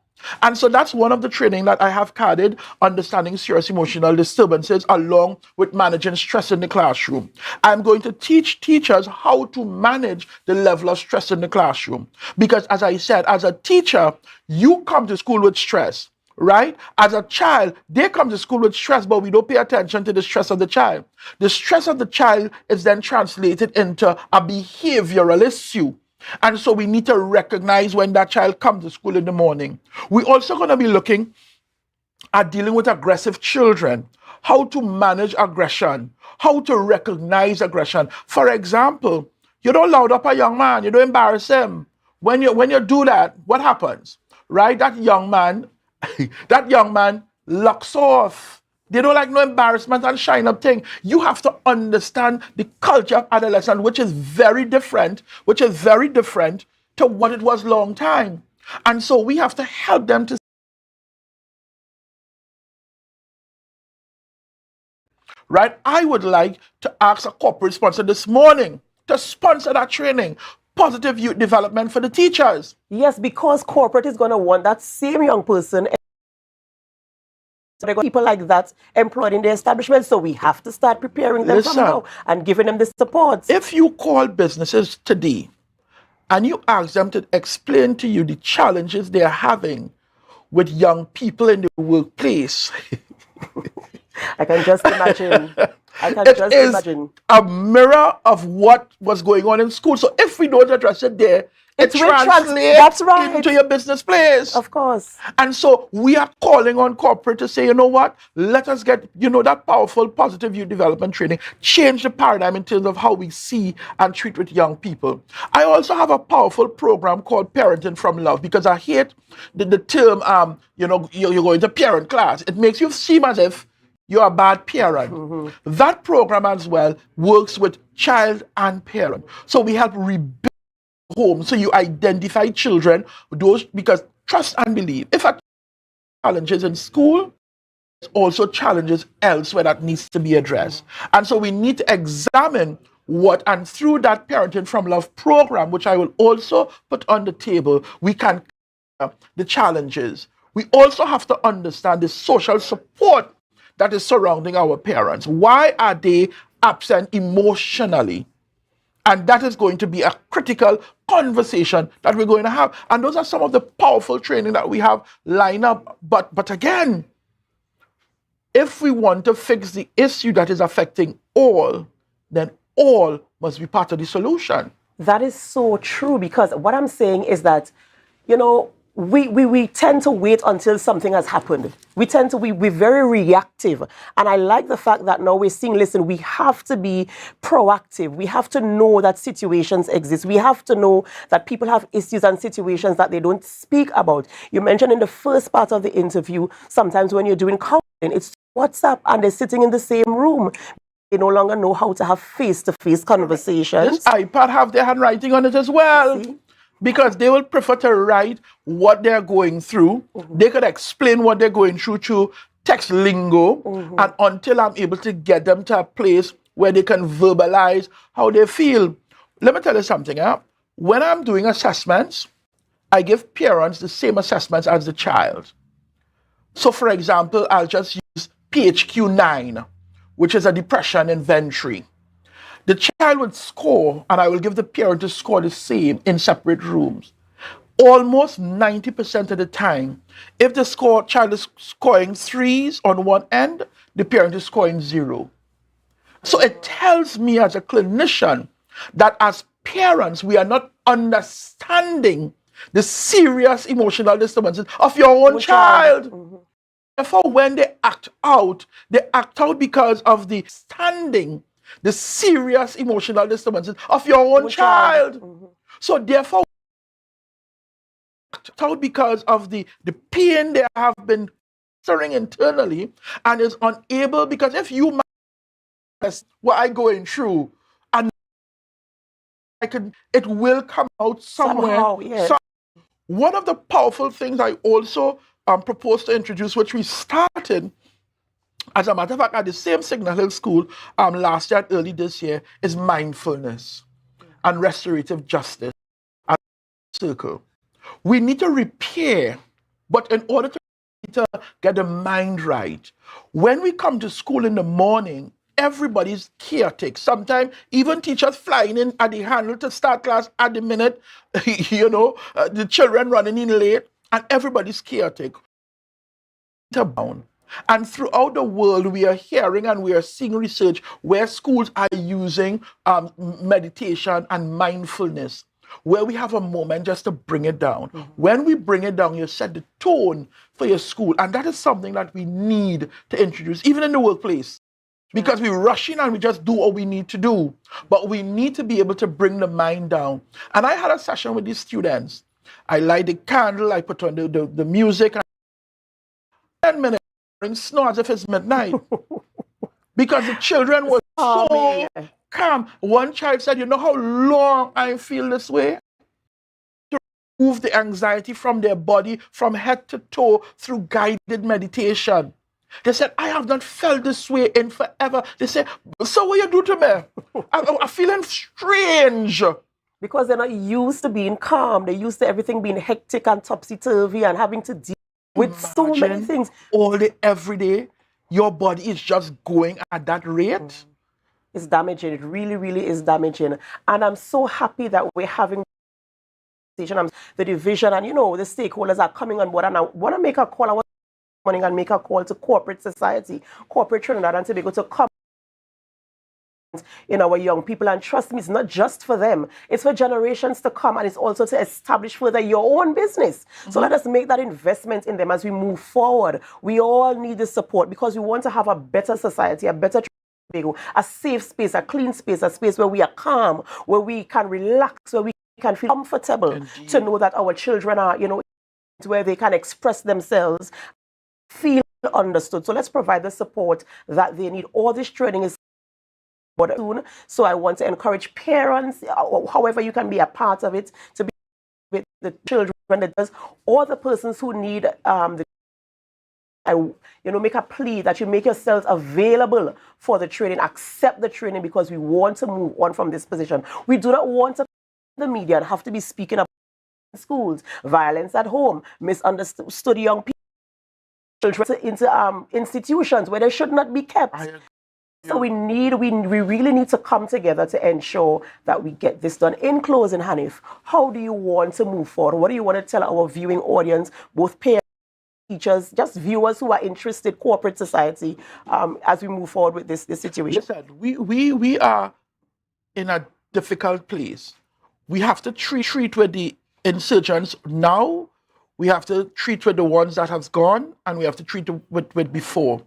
And so that's one of the training that I have carded, understanding serious emotional disturbances along with managing stress in the classroom. I'm going to teach teachers how to manage the level of stress in the classroom. Because as I said, as a teacher, you come to school with stress. Right? As a child, they come to school with stress, but we don't pay attention to the stress of the child. The stress of the child is then translated into a behavioral issue. And so we need to recognize when that child comes to school in the morning. We're also going to be looking at dealing with aggressive children, how to manage aggression, how to recognize aggression. For example, you don't loud up a young man, you don't embarrass him. When you do that, what happens? Right? That young man locks off. They don't like no embarrassment and shine up thing. You have to understand the culture of adolescence, which is very different to what it was long time. And so we have to help them to. Right? I would like to ask a corporate sponsor this morning to sponsor that training. Positive youth development for the teachers. Yes, because corporate is going to want that same young person. So they got people like that employed in the establishment. So we have to start preparing them from now and giving them the support. If you call businesses today and you ask them to explain to you the challenges they're having with young people in the workplace, I can just imagine. It is a mirror of what was going on in school. So if we don't address it there, it will translates that's right. into your business place. Of course. And so we are calling on corporate to say, you know what, let us get, that powerful positive youth development training, change the paradigm in terms of how we see and treat with young people. I also have a powerful program called Parenting from Love, because I hate the term, you're going to parent class. It makes you seem as if you're a bad parent. That program as well works with child and parent. So we help rebuild home. So you identify children, because trust and believe. If a challenges in school, there's also challenges elsewhere that needs to be addressed. And so we need to examine and through that Parenting from Love program, which I will also put on the table, we can the challenges. We also have to understand the social support that is surrounding our parents. Why are they absent emotionally? And that is going to be a critical conversation that we're going to have. And those are some of the powerful training that we have lined up. But again, if we want to fix the issue that is affecting all, then all must be part of the solution. That is so true, because what I'm saying is that, we tend to wait until something has happened. We're very reactive. And I like the fact that now we're seeing, listen, we have to be proactive. We have to know that situations exist. We have to know that people have issues and situations that they don't speak about. You mentioned in the first part of the interview, sometimes when you're doing counseling, it's WhatsApp and they're sitting in the same room. They no longer know how to have face-to-face conversations. This iPad have their handwriting on it as well. Because they will prefer to write what they're going through. They could explain what they're going through text lingo. And until I'm able to get them to a place where they can verbalize how they feel. Let me tell you something. When I'm doing assessments, I give parents the same assessments as the child. So for example, I'll just use PHQ-9, which is a depression inventory. The child would score, and I will give the parent to score the same in separate rooms. Almost 90% of the time, if the child is scoring 3s on one end, the parent is scoring 0. So it tells me as a clinician that as parents, we are not understanding the serious emotional disturbances of your own child. Therefore, when they act out because of the serious emotional disturbances of your own child. So therefore, act out because of the pain they have been stirring internally and is unable, because if you what I'm going through, and it will come out somewhere. Somehow, yeah. One of the powerful things I also propose to introduce, which we started, as a matter of fact, at the same Signal Hill School last year and early this year, is mindfulness and restorative justice as a circle. We need to repair, but in order to get the mind right, when we come to school in the morning, everybody's chaotic. Sometimes even teachers flying in at the handle to start class at the minute, the children running in late, and everybody's chaotic. And throughout the world, we are hearing and we are seeing research where schools are using meditation and mindfulness, where we have a moment just to bring it down. When we bring it down, you set the tone for your school. And that is something that we need to introduce, even in the workplace. Because we rush in and we just do what we need to do. But we need to be able to bring the mind down. And I had a session with these students. I light the candle, I put on the music, and 10 minutes, snore as if it's midnight. Because the children were so calm. One child said, you know how long I feel this way? To remove the anxiety from their body, from head to toe, through guided meditation. They said, I have not felt this way in forever. They said, so what you do to me? I'm feeling strange. Because they're not used to being calm. They're used to everything being hectic and topsy-turvy and having to deal with so many things. All day, every day, your body is just going at that rate. It's damaging. It really, really is damaging. And I'm so happy that we're having the division and, the stakeholders are coming on board. And I want to make a call. And make a call to corporate society, corporate Trinidad and Tobago to come in our young people. And trust me, it's not just for them. It's for generations to come, and it's also to establish further your own business. So let us make that investment in them as we move forward. We all need the support because we want to have a better society, a better Tobago, a safe space, a clean space, a space where we are calm, where we can relax, where we can feel comfortable to know that our children are, where they can express themselves, feel understood. So let's provide the support that they need. All this training is soon. So I want to encourage parents, however you can be a part of it, to be with the children, or the persons who need make a plea that you make yourselves available for the training. Accept the training because we want to move on from this position. We do not want the media and have to be speaking about schools, violence at home, misunderstood young people, children into institutions where they should not be kept. So we really need to come together to ensure that we get this done. In closing, Hanif, how do you want to move forward? What do you want to tell our viewing audience, both parents, teachers, just viewers who are interested, corporate society, as we move forward with this situation? Listen, we are in a difficult place. We have to treat with the insurgents now. We have to treat with the ones that have gone, and we have to treat with before.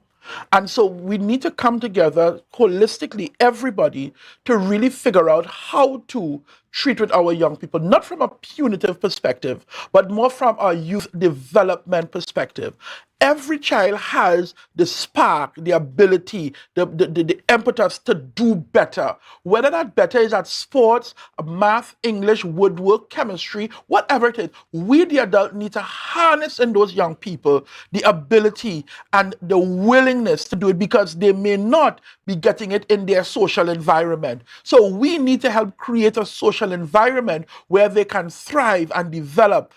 And so we need to come together holistically, everybody, to really figure out how to treat with our young people, not from a punitive perspective, but more from a youth development perspective. Every child has the spark, the ability, the impetus to do better. Whether that better is at sports, math, English, woodwork, chemistry, whatever it is, we the adult need to harness in those young people the ability and the willingness to do it, because they may not be getting it in their social environment. So we need to help create a social environment where they can thrive and develop,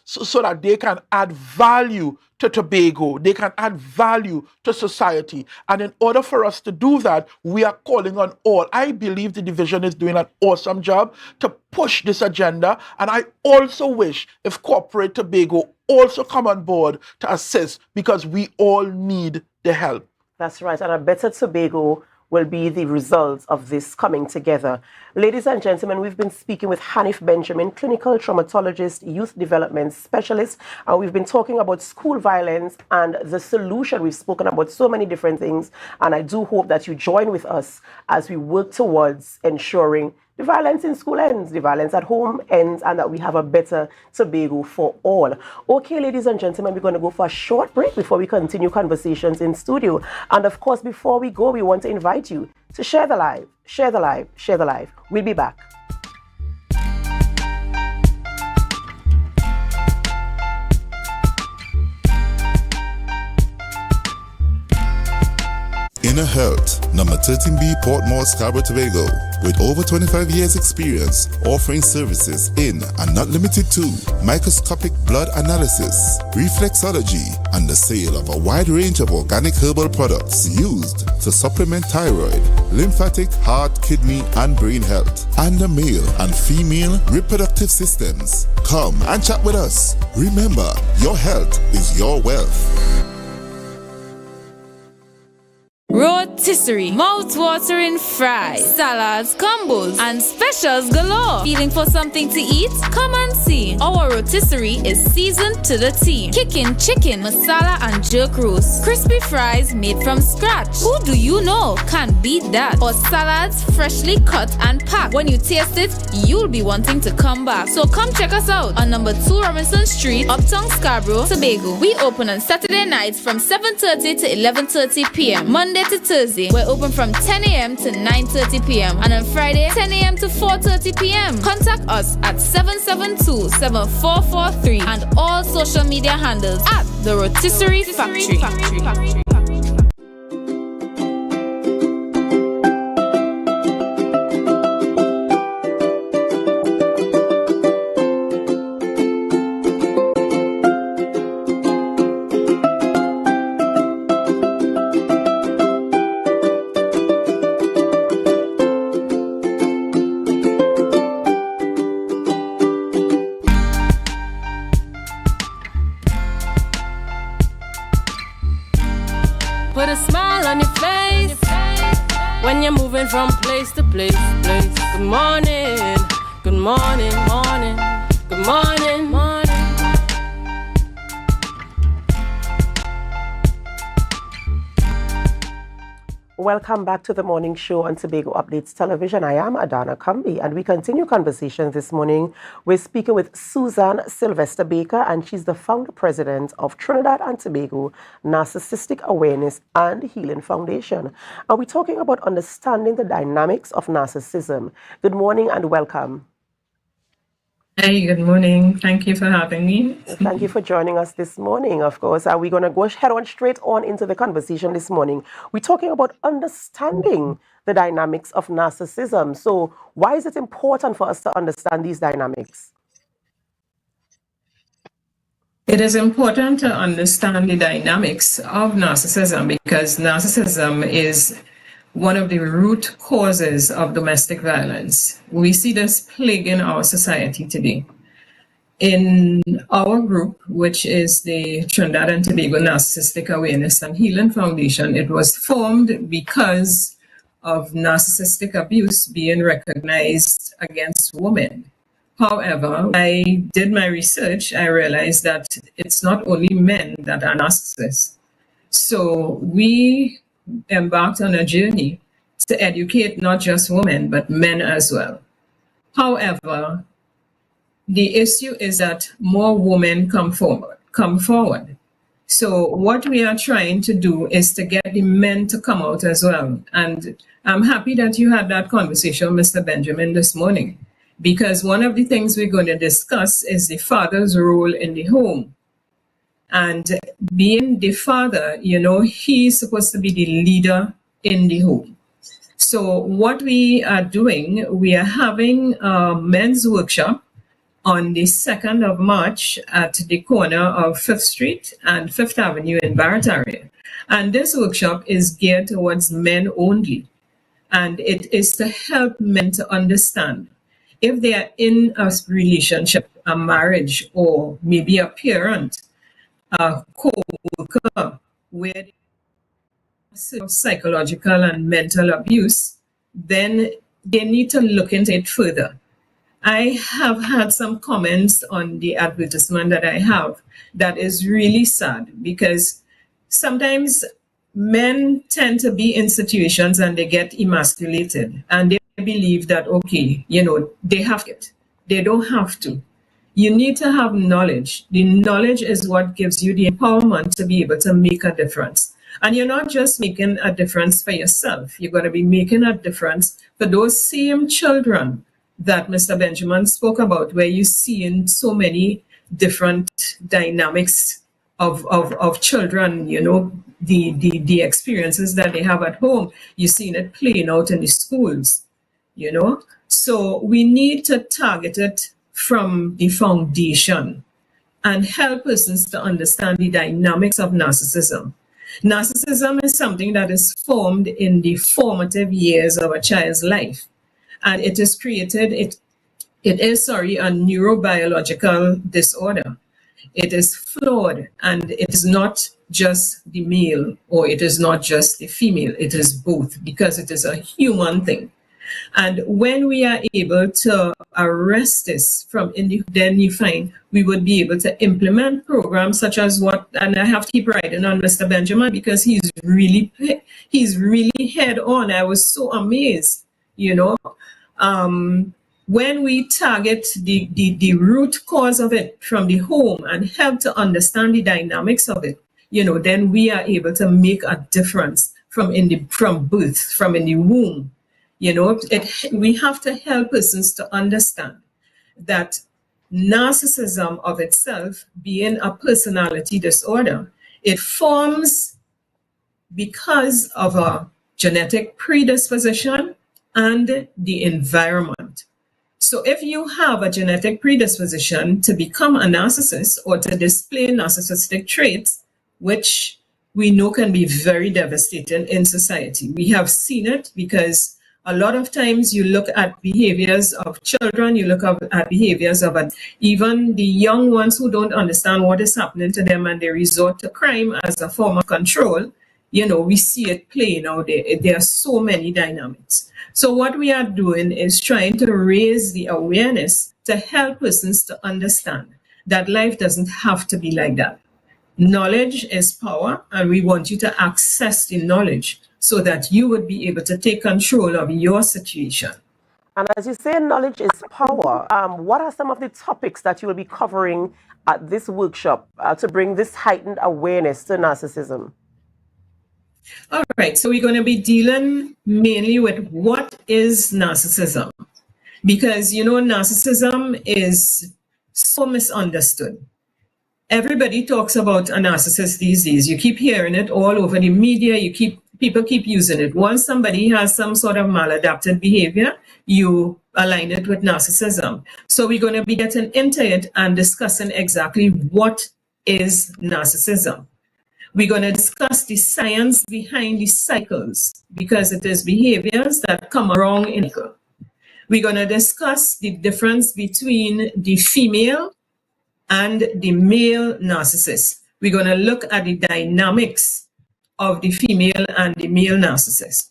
so that they can add value to Tobago, they can add value to society. And in order for us to do that, we are calling on all. I believe the division is doing an awesome job to push this agenda. And I also wish if corporate Tobago also come on board to assist, because we all need the help. That's right. And a better Tobago will be the results of this coming together. Ladies and gentlemen, we've been speaking with Hanif Benjamin, clinical traumatologist, youth development specialist. We've been talking about school violence and the solution. We've spoken about so many different things, and I do hope that you join with us as we work towards ensuring the violence in school ends, the violence at home ends, and that we have a better Tobago for all. Okay, ladies and gentlemen, we're going to go for a short break before we continue conversations in studio. And of course, before we go, we want to invite you to share the live, share the live, share the live. We'll be back. Inner Health, number 13B, Portmore, Scarborough, Tobago, with over 25 years experience offering services in and not limited to microscopic blood analysis, reflexology, and the sale of a wide range of organic herbal products used to supplement thyroid, lymphatic, heart, kidney, and brain health, and the male and female reproductive systems. Come and chat with us. Remember, your health is your wealth. Rotisserie, mouth-watering fries, salads, combos, and specials galore. Feeling for something to eat? Come and see. Our rotisserie is seasoned to the T. Kicking chicken, masala, and jerk roast. Crispy fries made from scratch. Who do you know can beat that? Or salads freshly cut and packed. When you taste it, you'll be wanting to come back. So come check us out on number 2 Robinson Street, Uptown Scarborough, Tobago. We open on Saturday nights from 7:30 to 11:30 p.m. Monday to Thursday, we're open from 10 a.m. to 9:30 p.m. and on Friday, 10 a.m. to 4:30 p.m. Contact us at 772-7443 and all social media handles at The Rotisserie Factory. Put a smile on your face. when you're moving from place to place. Good morning, good morning, morning, good morning, morning. Welcome back to the morning show on Tobago Updates Television. I am Adana Kambi, and we continue conversations this morning. We're speaking with Susan Sylvester Baker, and she's the founder president of Trinidad and Tobago Narcissistic Awareness and Healing Foundation. And we're talking about understanding the dynamics of narcissism. Good morning and welcome. Hey, good morning. Thank you for having me. Thank you for joining us this morning, of course. We're going to go head on straight on into the conversation this morning. We're talking about understanding the dynamics of narcissism. So why is it important for us to understand these dynamics? It is important to understand the dynamics of narcissism because narcissism is one of the root causes of domestic violence. We see this plaguing our society today. In our group, which is the Trinidad and Tobago Narcissistic Awareness and Healing Foundation, it was formed because of narcissistic abuse being recognized against women. However, I did my research, I realized that it's not only men that are narcissists. So we embarked on a journey to educate not just women, but men as well. However, the issue is that more women come forward. So what we are trying to do is to get the men to come out as well. And I'm happy that you had that conversation, Mr. Benjamin, this morning, because one of the things we're going to discuss is the father's role in the home. And being the father, you know, he's supposed to be the leader in the home. So what we are doing, we are having a men's workshop on the 2nd of March at the corner of 5th Street and 5th Avenue in Barataria. And this workshop is geared towards men only. And it is to help men to understand if they are in a relationship, a marriage, or maybe a parent, a co-worker, where psychological and mental abuse, then they need to look into it further. I have had some comments on the advertisement that I have that is really sad because sometimes men tend to be in situations and they get emasculated and they believe that, okay, you know, they have it. They don't have to. You need to have knowledge. The knowledge is what gives you the empowerment to be able to make a difference. And you're not just making a difference for yourself. You're going to be making a difference for those same children that Mr. Benjamin spoke about, where you see in so many different dynamics of children, you know, the experiences that they have at home. You've seen it playing out in the schools, you know. So we need to target it from the foundation and help persons to understand the dynamics of narcissism. Narcissism is something that is formed in the formative years of a child's life. And it is created, it is a neurobiological disorder. It is flawed, and it is not just the male or it is not just the female. It is both, because it is a human thing. And when we are able to arrest this then you find we would be able to implement programs such as what, and I have to keep writing on Mr. Benjamin because he's really head on. I was so amazed, you know. When we target the root cause of it from the home and help to understand the dynamics of it, you know, then we are able to make a difference from birth, from in the womb. You know, we have to help persons to understand that narcissism of itself, being a personality disorder, it forms because of a genetic predisposition and the environment. So if you have a genetic predisposition to become a narcissist or to display narcissistic traits, which we know can be very devastating in society, we have seen it because a lot of times you look at behaviors of children, you look at behaviors of even the young ones who don't understand what is happening to them and they resort to crime as a form of control. we see it playing out there. There are so many dynamics. So what we are doing is trying to raise the awareness to help persons to understand that life doesn't have to be like that. Knowledge is power, and we want you to access the knowledge so that you would be able to take control of your situation. And as you say, knowledge is power. What are some of the topics that you will be covering at this workshop to bring this heightened awareness to narcissism? All right, so we're going to be dealing mainly with what is narcissism. Because, narcissism is so misunderstood. Everybody talks about a narcissist these days. You keep hearing it all over the media. People keep using it. Once somebody has some sort of maladaptive behavior, you align it with narcissism. So we're going to be getting into it and discussing exactly what is narcissism. We're going to discuss the science behind the cycles, because it is behaviors that come wrong in cycle. We're going to discuss the difference between the female and the male narcissist. We're going to look at the dynamics of the female and the male narcissist.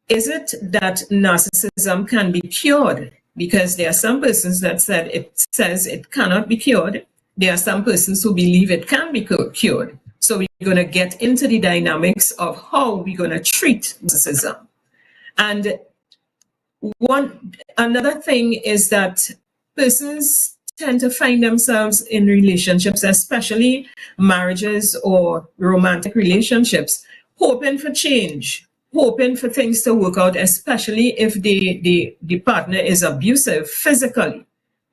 Is it that narcissism can be cured? Because there are some persons that says it cannot be cured. There are some persons who believe it can be cured. So we're going to get into the dynamics of how we're going to treat narcissism. And another thing is that persons tend to find themselves in relationships, especially marriages or romantic relationships, hoping for change, hoping for things to work out, especially if the partner is abusive physically,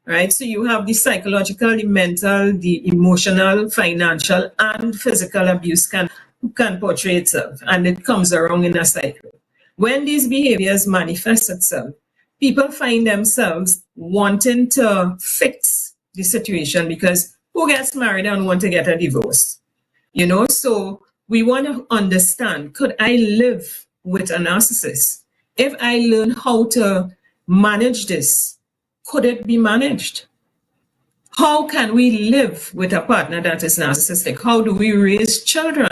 right? So you have the psychological, the mental, the emotional, financial, and physical abuse can portray itself, and it comes around in a cycle. When these behaviors manifest itself, people find themselves wanting to fix the situation, because who gets married and want to get a divorce? So we want to understand, could I live with a narcissist? If I learn how to manage this, could it be managed? How can we live with a partner that is narcissistic? How do we raise children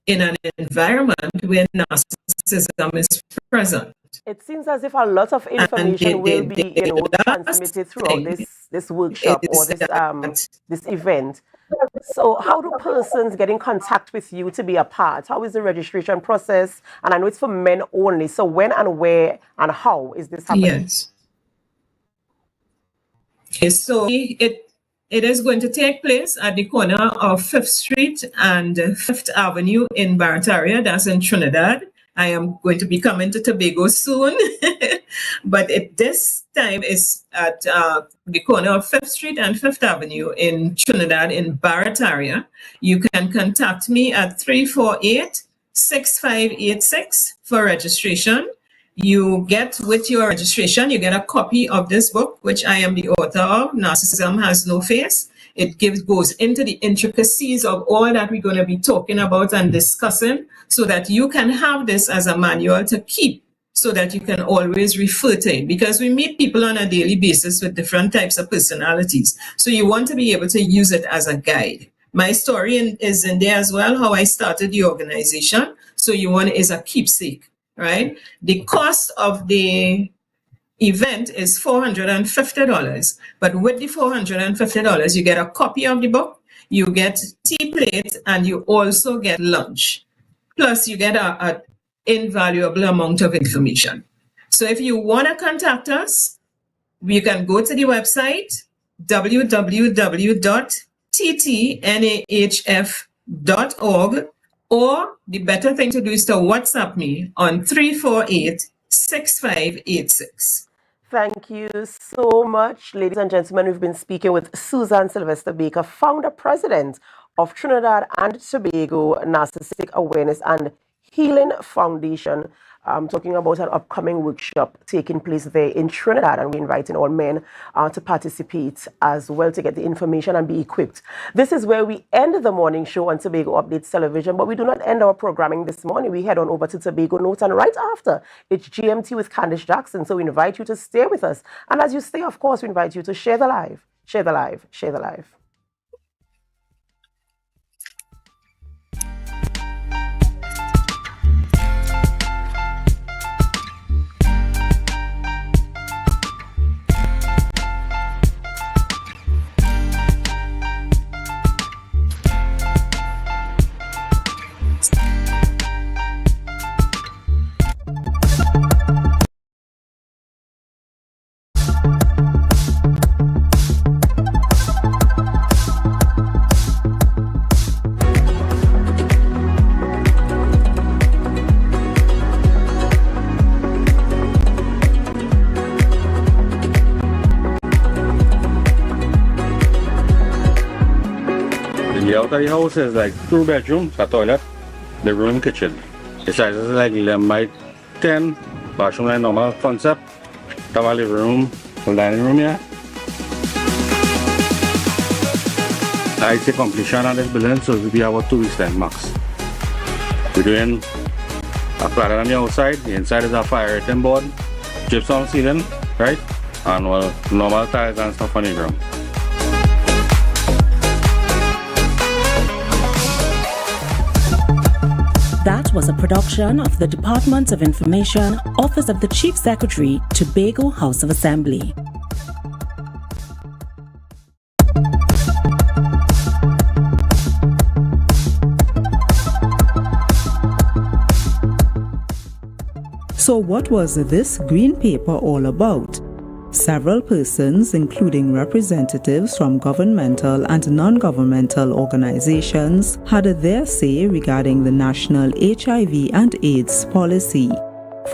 in an environment where narcissism is present? It seems as if a lot of information will be transmitted throughout this workshop or this event. So how do persons get in contact with you to be a part? How is the registration process? And I know it's for men only. So when and where and how is this happening? Yes. Okay, so it is going to take place at the corner of 5th Street and 5th Avenue in Barataria. That's in Trinidad. I am going to be coming to Tobago soon, but this time is at the corner of 5th Street and 5th Avenue in Trinidad in Barataria. You can contact me at 348-6586 for registration. You get, with your registration, you get a copy of this book, which I am the author of, Narcissism Has No Face. It goes into the intricacies of all that we're going to be talking about and discussing, so that you can have this as a manual to keep, so that you can always refer to it, because we meet people on a daily basis with different types of personalities. So you want to be able to use it as a guide. My story is in there as well, how I started the organization. So you want it as a keepsake, right? The cost of the event is $450, but with the $450, you get a copy of the book, you get tea plate, and you also get lunch. Plus, you get an invaluable amount of information. So if you want to contact us, you can go to the website, www.ttnahf.org, or the better thing to do is to WhatsApp me on 348-6586. Thank you so much, ladies and gentlemen. We've been speaking with Susan Sylvester Baker, founder, president of Trinidad and Tobago Narcissistic Awareness and Healing Foundation, talking about an upcoming workshop taking place there in Trinidad, and we're inviting all men to participate as well to get the information and be equipped. This is where we end the morning show on Tobago Updates Television, but we do not end our programming this morning. We head on over to Tobago Notes, and right after, it's GMT with Candice Jackson. So we invite you to stay with us. And as you stay, of course, we invite you to share the live, share the live, share the live. layout of the house is like 2 bedrooms, a toilet, the room, kitchen. The size is like 11 by 10, bathroom like normal concept. Have a living room, a dining room here. I say completion of this building, so we have about 2 weeks then max. We're doing a cladding on the outside, the inside is a fire rating board, gypsum ceiling, right? And normal tiles and stuff on the ground. That was a production of the Department of Information, Office of the Chief Secretary, Tobago House of Assembly. So what was this green paper all about? Several persons, including representatives from governmental and non-governmental organizations, had their say regarding the national HIV and AIDS policy,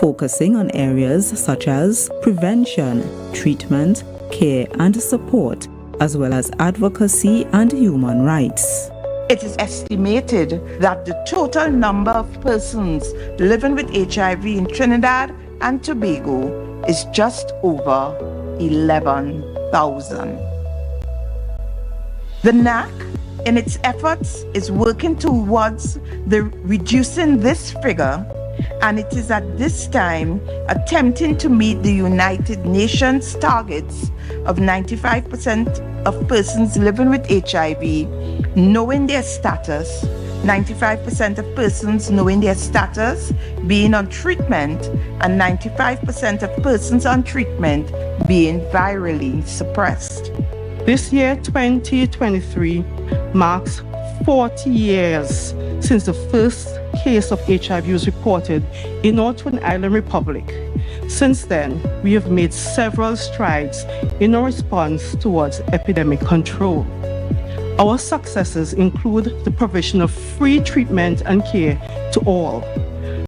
focusing on areas such as prevention, treatment, care and support, as well as advocacy and human rights. It is estimated that the total number of persons living with HIV in Trinidad and Tobago is just over 11,000. The NAC, in its efforts, is working towards reducing this figure, and it is at this time attempting to meet the United Nations targets of 95% of persons living with HIV knowing their status, 95% of persons knowing their status being on treatment, and 95% of persons on treatment being virally suppressed. This year, 2023, marks 40 years since the first case of HIV was reported in our Twin Island Republic. Since then, we have made several strides in our response towards epidemic control. Our successes include the provision of free treatment and care to all,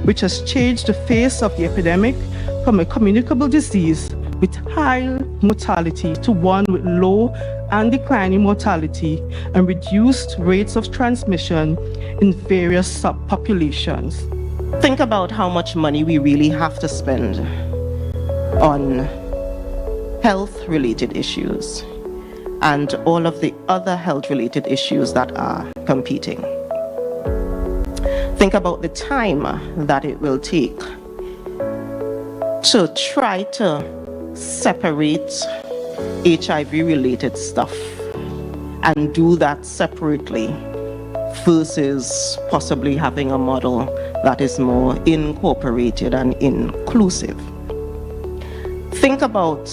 which has changed the face of the epidemic from a communicable disease with high mortality to one with low and declining mortality and reduced rates of transmission in various subpopulations. Think about how much money we really have to spend on health-related issues and all of the other health-related issues that are competing. Think about the time that it will take to try to separate HIV-related stuff and do that separately versus possibly having a model that is more incorporated and inclusive. Think about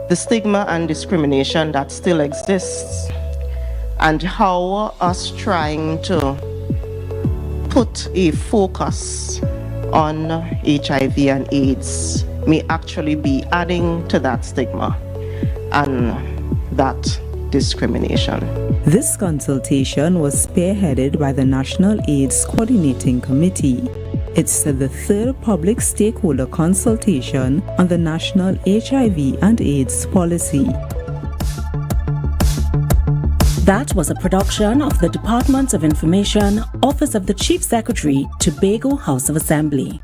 the stigma and discrimination that still exists and how us trying to put a focus on HIV and AIDS may actually be adding to that stigma and that discrimination. This consultation was spearheaded by the National AIDS Coordinating Committee. It's the third public stakeholder consultation on the National HIV and AIDS policy. That was a production of the Department of Information, Office of the Chief Secretary, Tobago House of Assembly.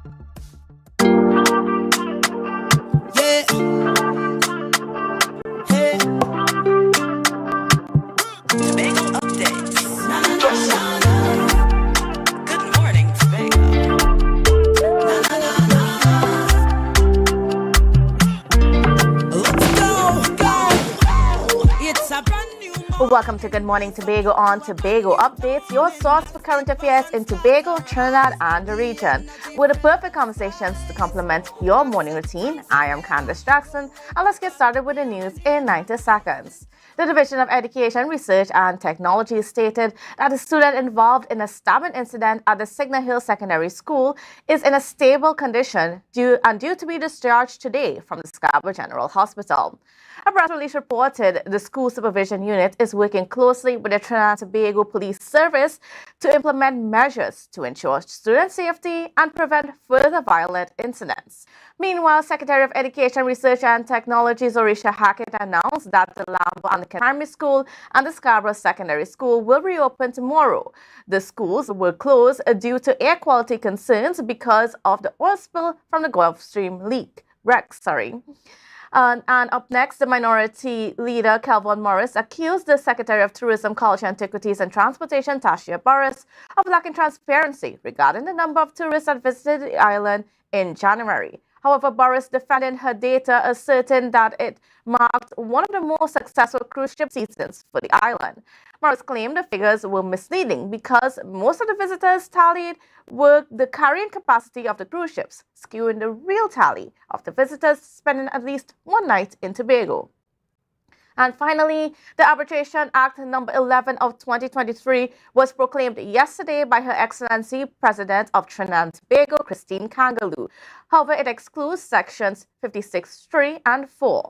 Welcome to Good Morning Tobago on Tobago Updates, your source for current affairs in Tobago, Trinidad, and the region. With the perfect conversations to complement your morning routine, I am Candace Jackson, and let's get started with the news in 90 seconds. The Division of Education, Research and Technology stated that a student involved in a stabbing incident at the Signal Hill Secondary School is in a stable condition due to be discharged today from the Scarborough General Hospital. A press release reported the school supervision unit is working closely with the Trinidad and Tobago Police Service to implement measures to ensure student safety and prevent further violent incidents. Meanwhile, Secretary of Education, Research and Technology Zorisha Hackett announced that the Lambo and Primary School and the Scarborough Secondary School will reopen tomorrow. The schools were closed due to air quality concerns because of the oil spill from the Gulf Stream wreck. And up next, the minority leader, Calvin Morris, accused the Secretary of Tourism, Culture, Antiquities and Transportation, Tasha Burris, of lacking transparency regarding the number of tourists that visited the island in January. However, Burris defended her data, asserting that it marked one of the most successful cruise ship seasons for the island. Morris claimed the figures were misleading because most of the visitors tallied were the carrying capacity of the cruise ships, skewing the real tally of the visitors spending at least one night in Tobago. And finally, the Arbitration Act number 11 of 2023 was proclaimed yesterday by Her Excellency President of Trinidad and Tobago, Christine Kangaloo. However, it excludes sections 56(3) and 4.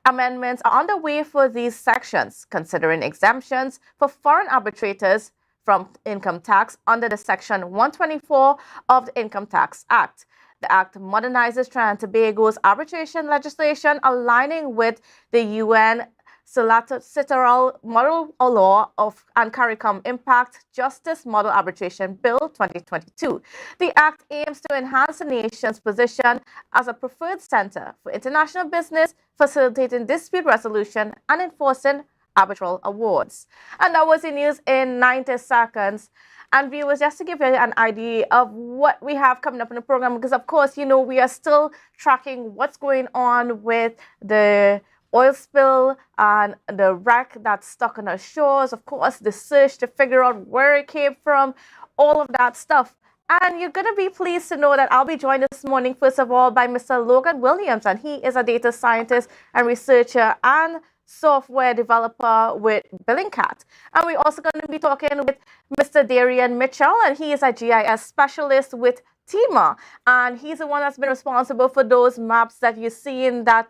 Amendments are underway for these sections, considering exemptions for foreign arbitrators from income tax under the Section 124 of the Income Tax Act. The Act modernizes Trinidad and Tobago's arbitration legislation, aligning with the UN Cilateral Model Law and CARICOM Impact Justice Model Arbitration Bill 2022. The Act aims to enhance the nation's position as a preferred center for international business, facilitating dispute resolution and enforcing arbitral awards. And that was the news in 90 seconds. And viewers, just to give you an idea of what we have coming up in the program, because of course, you know, we are still tracking what's going on with the oil spill and the wreck that's stuck on our shores, of course, the search to figure out where it came from, all of that stuff. And you're going to be pleased to know that I'll be joined this morning, first of all, by Mr. Logan Williams, and he is a data scientist and researcher and software developer with Bellingcat. And we're also going to be talking with Mr. Darian Mitchell, and he is a GIS specialist with TEMA. And he's the one that's been responsible for those maps that you see in that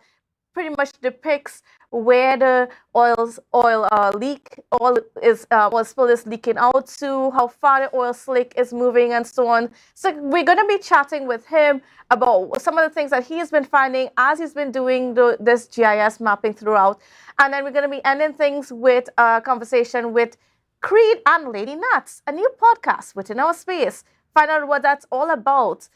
pretty much depicts where the oil spill is leaking out to, how far the oil slick is moving, and so on. So we're going to be chatting with him about some of the things that he's been finding as he's been doing this GIS mapping throughout. And then we're going to be ending things with a conversation with Creed and Lady Nuts, a new podcast within our space. Find out what that's all about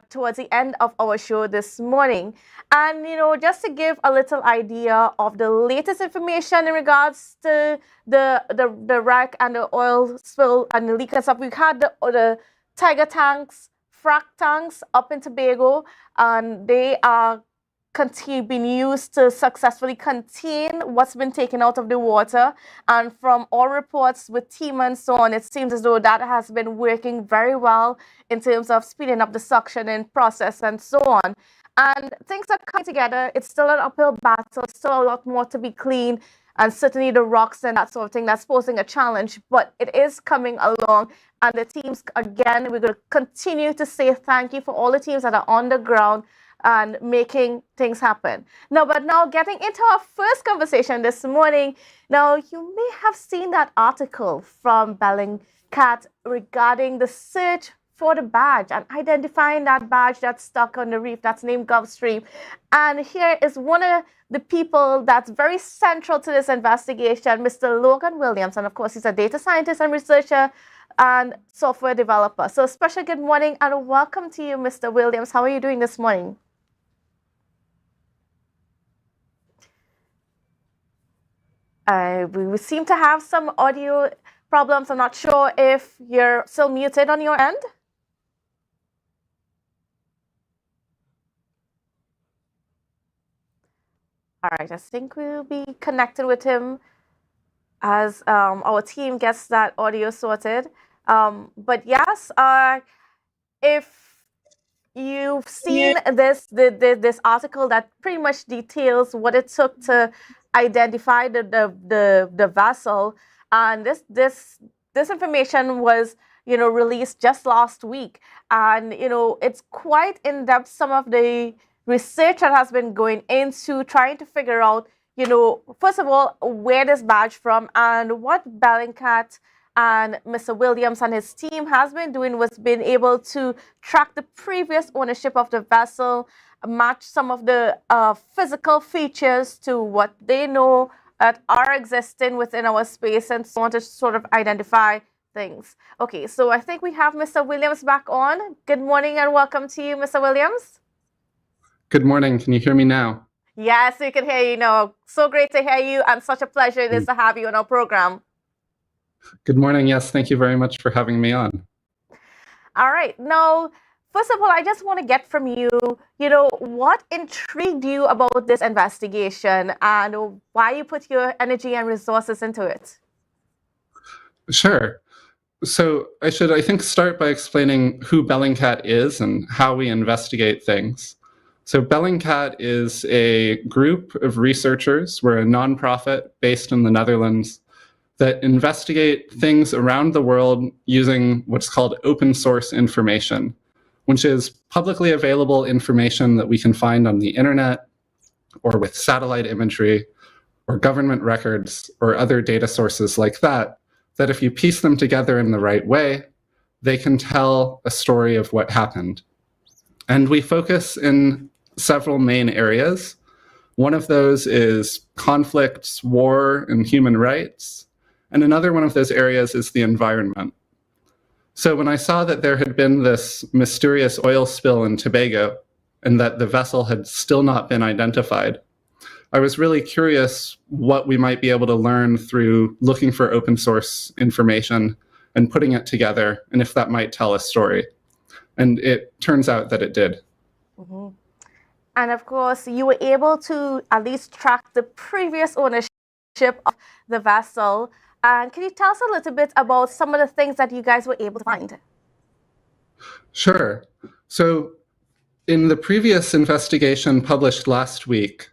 towards the end of our show this morning. And, you know, just to give a little idea of the latest information in regards to the wreck and the oil spill and the leak and stuff, we've had the tiger tanks, frac tanks up in Tobago, and they are being used to successfully contain what's been taken out of the water. And from all reports with team and so on, it seems as though that has been working very well in terms of speeding up the suctioning process and so on. And things are coming together. It's still an uphill battle, still a lot more to be cleaned, and certainly the rocks and that sort of thing that's posing a challenge, but it is coming along. And the teams, again, we're going to continue to say thank you for all the teams that are on the ground and making things happen. But now getting into our first conversation this morning. Now, you may have seen that article from Bellingcat regarding the search for the badge and identifying that badge that's stuck on the reef that's named Gulfstream. And here is one of the people that's very central to this investigation, Mr. Logan Williams. And of course, he's a data scientist and researcher and software developer. So special good morning and welcome to you, Mr. Williams. How are you doing this morning? We seem to have some audio problems. I'm not sure if you're still muted on your end. All right, I think we'll be connected with him as our team gets that audio sorted. But yes, if you've seen this article that pretty much details what it took to identify the vessel, and this information was released just last week, and it's quite in depth, some of the research that has been going into trying to figure out first of all where this badge from and what Bellingcat and Mr. Williams and his team has been doing was been able to track the previous ownership of the vessel, match some of the physical features to what they know that are existing within our space, and so on to sort of identify things. Okay, so I think we have Mr. Williams back on. Good morning and welcome to you, Mr. Williams. Good morning. Can you hear me now? Yes, we can hear you now. So great to hear you, and such a pleasure it is to have you on our program. Good morning. Yes, thank you very much for having me on. All right. Now, first of all, I just want to get from you, what intrigued you about this investigation and why you put your energy and resources into it? Sure. So I should, I think, start by explaining who Bellingcat is and how we investigate things. So Bellingcat is a group of researchers. We're a nonprofit based in the Netherlands that investigate things around the world using what's called open source information, which is publicly available information that we can find on the internet or with satellite imagery or government records or other data sources like that, that if you piece them together in the right way, they can tell a story of what happened. And we focus in several main areas. One of those is conflicts, war, and human rights. And another one of those areas is the environment. So when I saw that there had been this mysterious oil spill in Tobago and that the vessel had still not been identified, I was really curious what we might be able to learn through looking for open source information and putting it together, and if that might tell a story. And it turns out that it did. Mm-hmm. And of course, you were able to at least track the previous ownership of the vessel. And can you tell us a little bit about some of the things that you guys were able to find? Sure. So in the previous investigation published last week,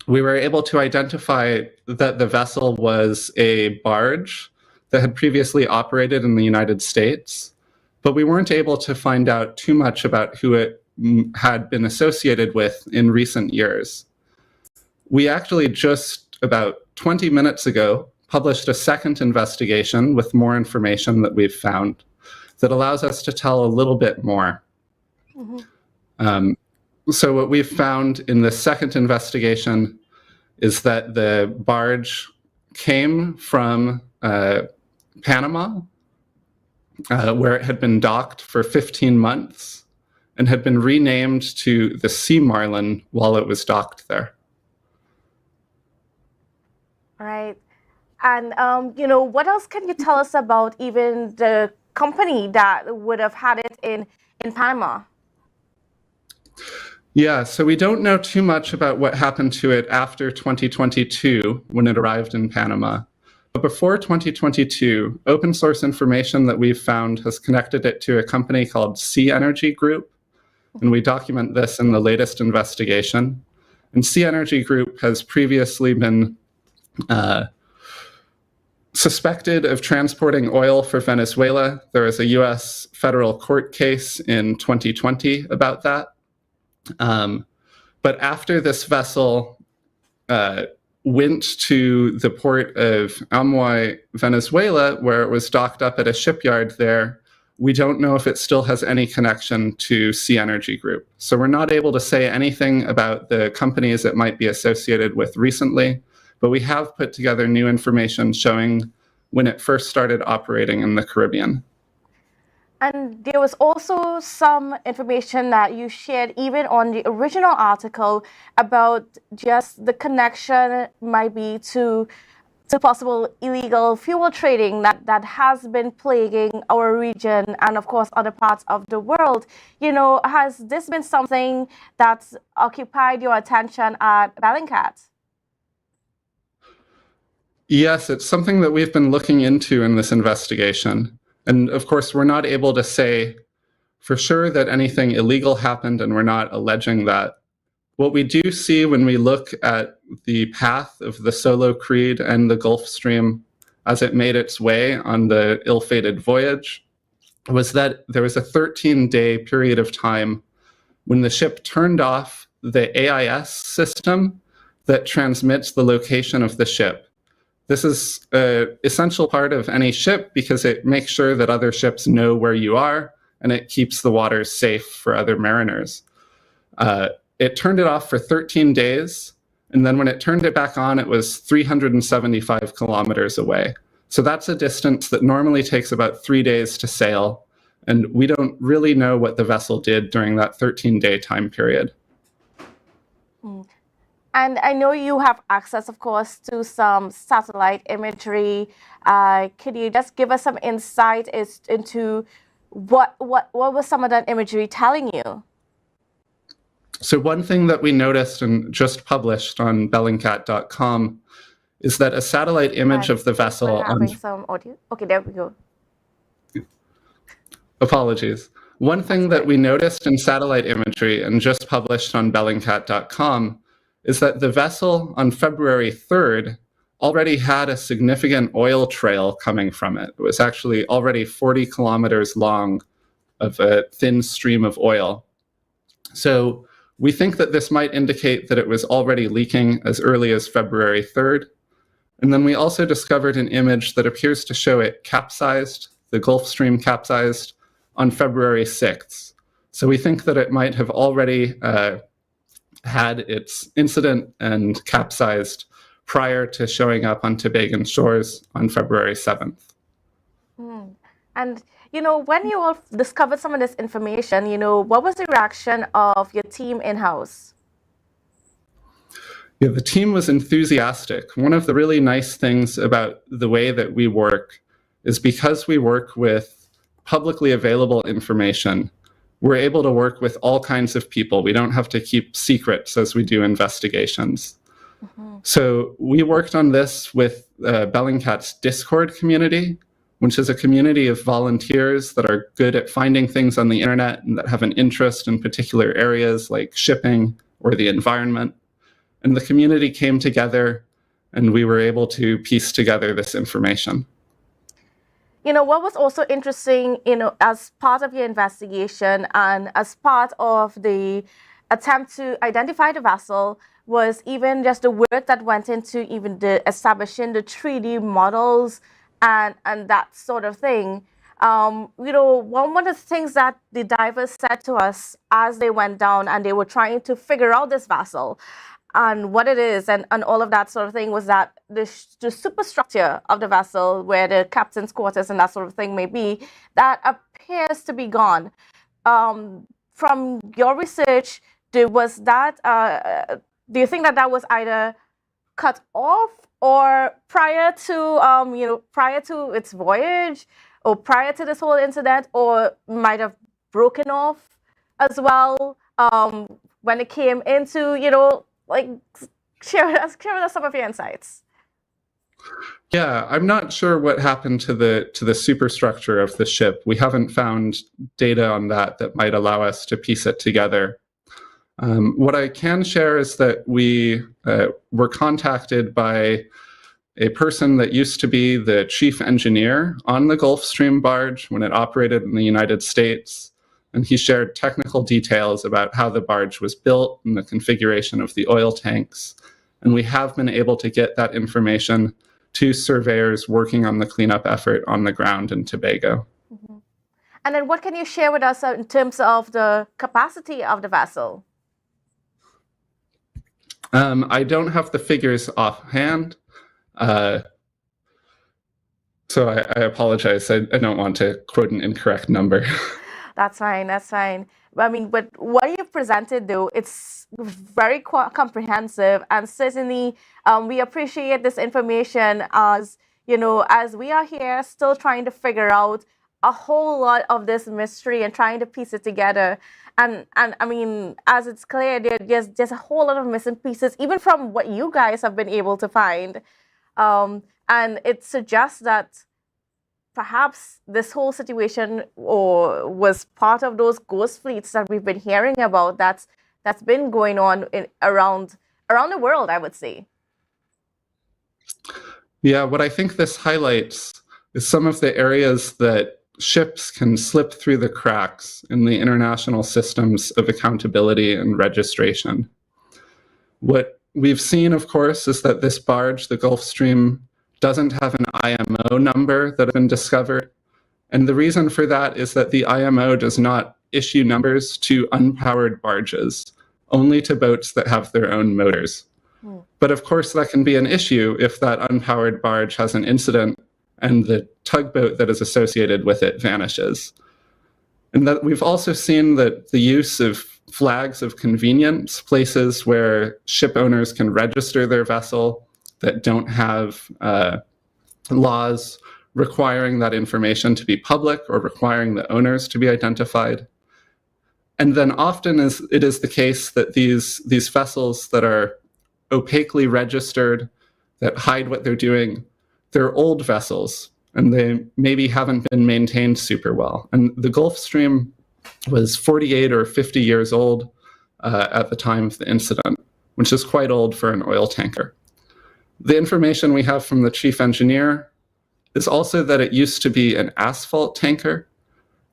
we were able to identify that the vessel was a barge that had previously operated in the United States, but we weren't able to find out too much about who it had been associated with in recent years. We actually just about 20 minutes ago published a second investigation with more information that we've found that allows us to tell a little bit more. Mm-hmm. So what we've found in the second investigation is that the barge came from Panama, where it had been docked for 15 months and had been renamed to the Sea Marlin while it was docked there. Right. And, what else can you tell us about even the company that would have had it in Panama? Yeah, so we don't know too much about what happened to it after 2022 when it arrived in Panama. But before 2022, open source information that we've found has connected it to a company called Sea Energy Group. And we document this in the latest investigation. And Sea Energy Group has previously been suspected of transporting oil for Venezuela. There was a US federal court case in 2020 about that. But after this vessel went to the port of Amoy, Venezuela, where it was docked up at a shipyard there, we don't know if it still has any connection to Sea Energy Group. So we're not able to say anything about the companies it might be associated with recently, but we have put together new information showing when it first started operating in the Caribbean. And there was also some information that you shared even on the original article about just the connection might be to possible illegal fuel trading that has been plaguing our region and, of course, other parts of the world. Has this been something that's occupied your attention at Bellingcat? Yes, it's something that we've been looking into in this investigation. And of course, we're not able to say for sure that anything illegal happened, and we're not alleging that. What we do see when we look at the path of the Solo Creed and the Gulf Stream as it made its way on the ill-fated voyage was that there was a 13-day period of time when the ship turned off the AIS system that transmits the location of the ship. This is an essential part of any ship because it makes sure that other ships know where you are, and it keeps the waters safe for other mariners. It turned it off for 13 days, and then when it turned it back on, it was 375 kilometers away. So that's a distance that normally takes about 3 days to sail, and we don't really know what the vessel did during that 13-day time period. And I know you have access, of course, to some satellite imagery. Could you just give us some insight into what was some of that imagery telling you? So one thing that we noticed and just published on bellingcat.com is that a satellite image of the vessel... We're having some audio. Okay, there we go. Apologies. One thing that we noticed in satellite imagery and just published on bellingcat.com is that the vessel on February 3rd already had a significant oil trail coming from it. It was actually already 40 kilometers long of a thin stream of oil. So we think that this might indicate that it was already leaking as early as February 3rd. And then we also discovered an image that appears to show it capsized, the Gulf Stream capsized, on February 6th. So we think that it might have already had its incident and capsized prior to showing up on Tobago shores on February 7th. And, when you all discovered some of this information, what was the reaction of your team in-house? Yeah, the team was enthusiastic. One of the really nice things about the way that we work is because we work with publicly available information, we're able to work with all kinds of people. We don't have to keep secrets as we do investigations. So we worked on this with Bellingcat's Discord community, which is a community of volunteers that are good at finding things on the internet and that have an interest in particular areas like shipping or the environment. And the community came together and we were able to piece together this information. What was also interesting, as part of your investigation and as part of the attempt to identify the vessel was even just the work that went into even the establishing the 3D models and that sort of thing. One of the things that the divers said to us as they went down and they were trying to figure out this vessel and what it is and all of that sort of thing was that the superstructure of the vessel, where the captain's quarters and that sort of thing may be, that appears to be gone. From your research, do you think that was either cut off or prior to its voyage or prior to this whole incident, or might have broken off as well when it came into, share with us some of your insights. Yeah, I'm not sure what happened to the superstructure of the ship. We haven't found data on that might allow us to piece it together. What I can share is that we were contacted by a person that used to be the chief engineer on the Gulf Stream barge when it operated in the United States. And he shared technical details about how the barge was built and the configuration of the oil tanks. And we have been able to get that information to surveyors working on the cleanup effort on the ground in Tobago. And then what can you share with us in terms of the capacity of the vessel? I don't have the figures offhand. So I apologize. I don't want to quote an incorrect number. That's fine. I mean, but what you presented, though, it's very comprehensive, and certainly we appreciate this information as we are here still trying to figure out a whole lot of this mystery and trying to piece it together. And I mean, as it's clear, there's a whole lot of missing pieces, even from what you guys have been able to find. And it suggests that perhaps this whole situation was part of those ghost fleets that we've been hearing about that's been going on around the world, I would say. Yeah, what I think this highlights is some of the areas that ships can slip through the cracks in the international systems of accountability and registration. What we've seen, of course, is that this barge, the Gulf Stream doesn't have an IMO number that has been discovered. And the reason for that is that the IMO does not issue numbers to unpowered barges, only to boats that have their own motors. But of course, that can be an issue if that unpowered barge has an incident and the tugboat that is associated with it vanishes. And that we've also seen that the use of flags of convenience, places where ship owners can register their vessel that don't have laws requiring that information to be public or requiring the owners to be identified. And then often it is the case that these vessels that are opaquely registered, that hide what they're doing, they're old vessels, and they maybe haven't been maintained super well. And the Gulf Stream was 48 or 50 years old at the time of the incident, which is quite old for an oil tanker. The information we have from the chief engineer is also that it used to be an asphalt tanker,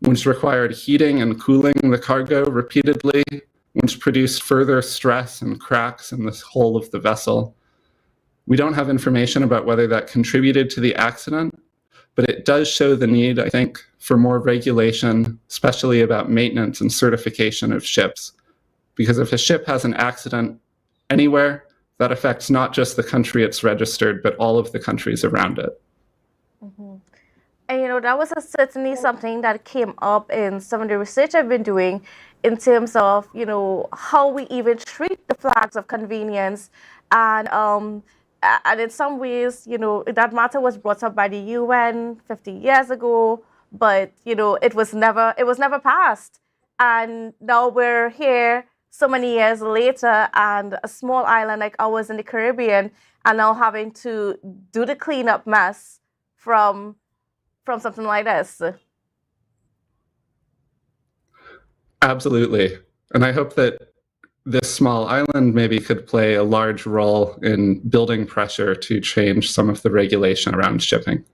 which required heating and cooling the cargo repeatedly, which produced further stress and cracks in the hull of the vessel. We don't have information about whether that contributed to the accident, but it does show the need, I think, for more regulation, especially about maintenance and certification of ships. Because if a ship has an accident anywhere, that affects not just the country it's registered, but all of the countries around it. And that was certainly something that came up in some of the research I've been doing in terms of, how we even treat the flags of convenience. And in some ways, that matter was brought up by the UN 50 years ago, but, it was never passed. And now we're here so many years later, and a small island like ours in the Caribbean are now having to do the cleanup mess from something like this. Absolutely. And I hope that this small island maybe could play a large role in building pressure to change some of the regulation around shipping.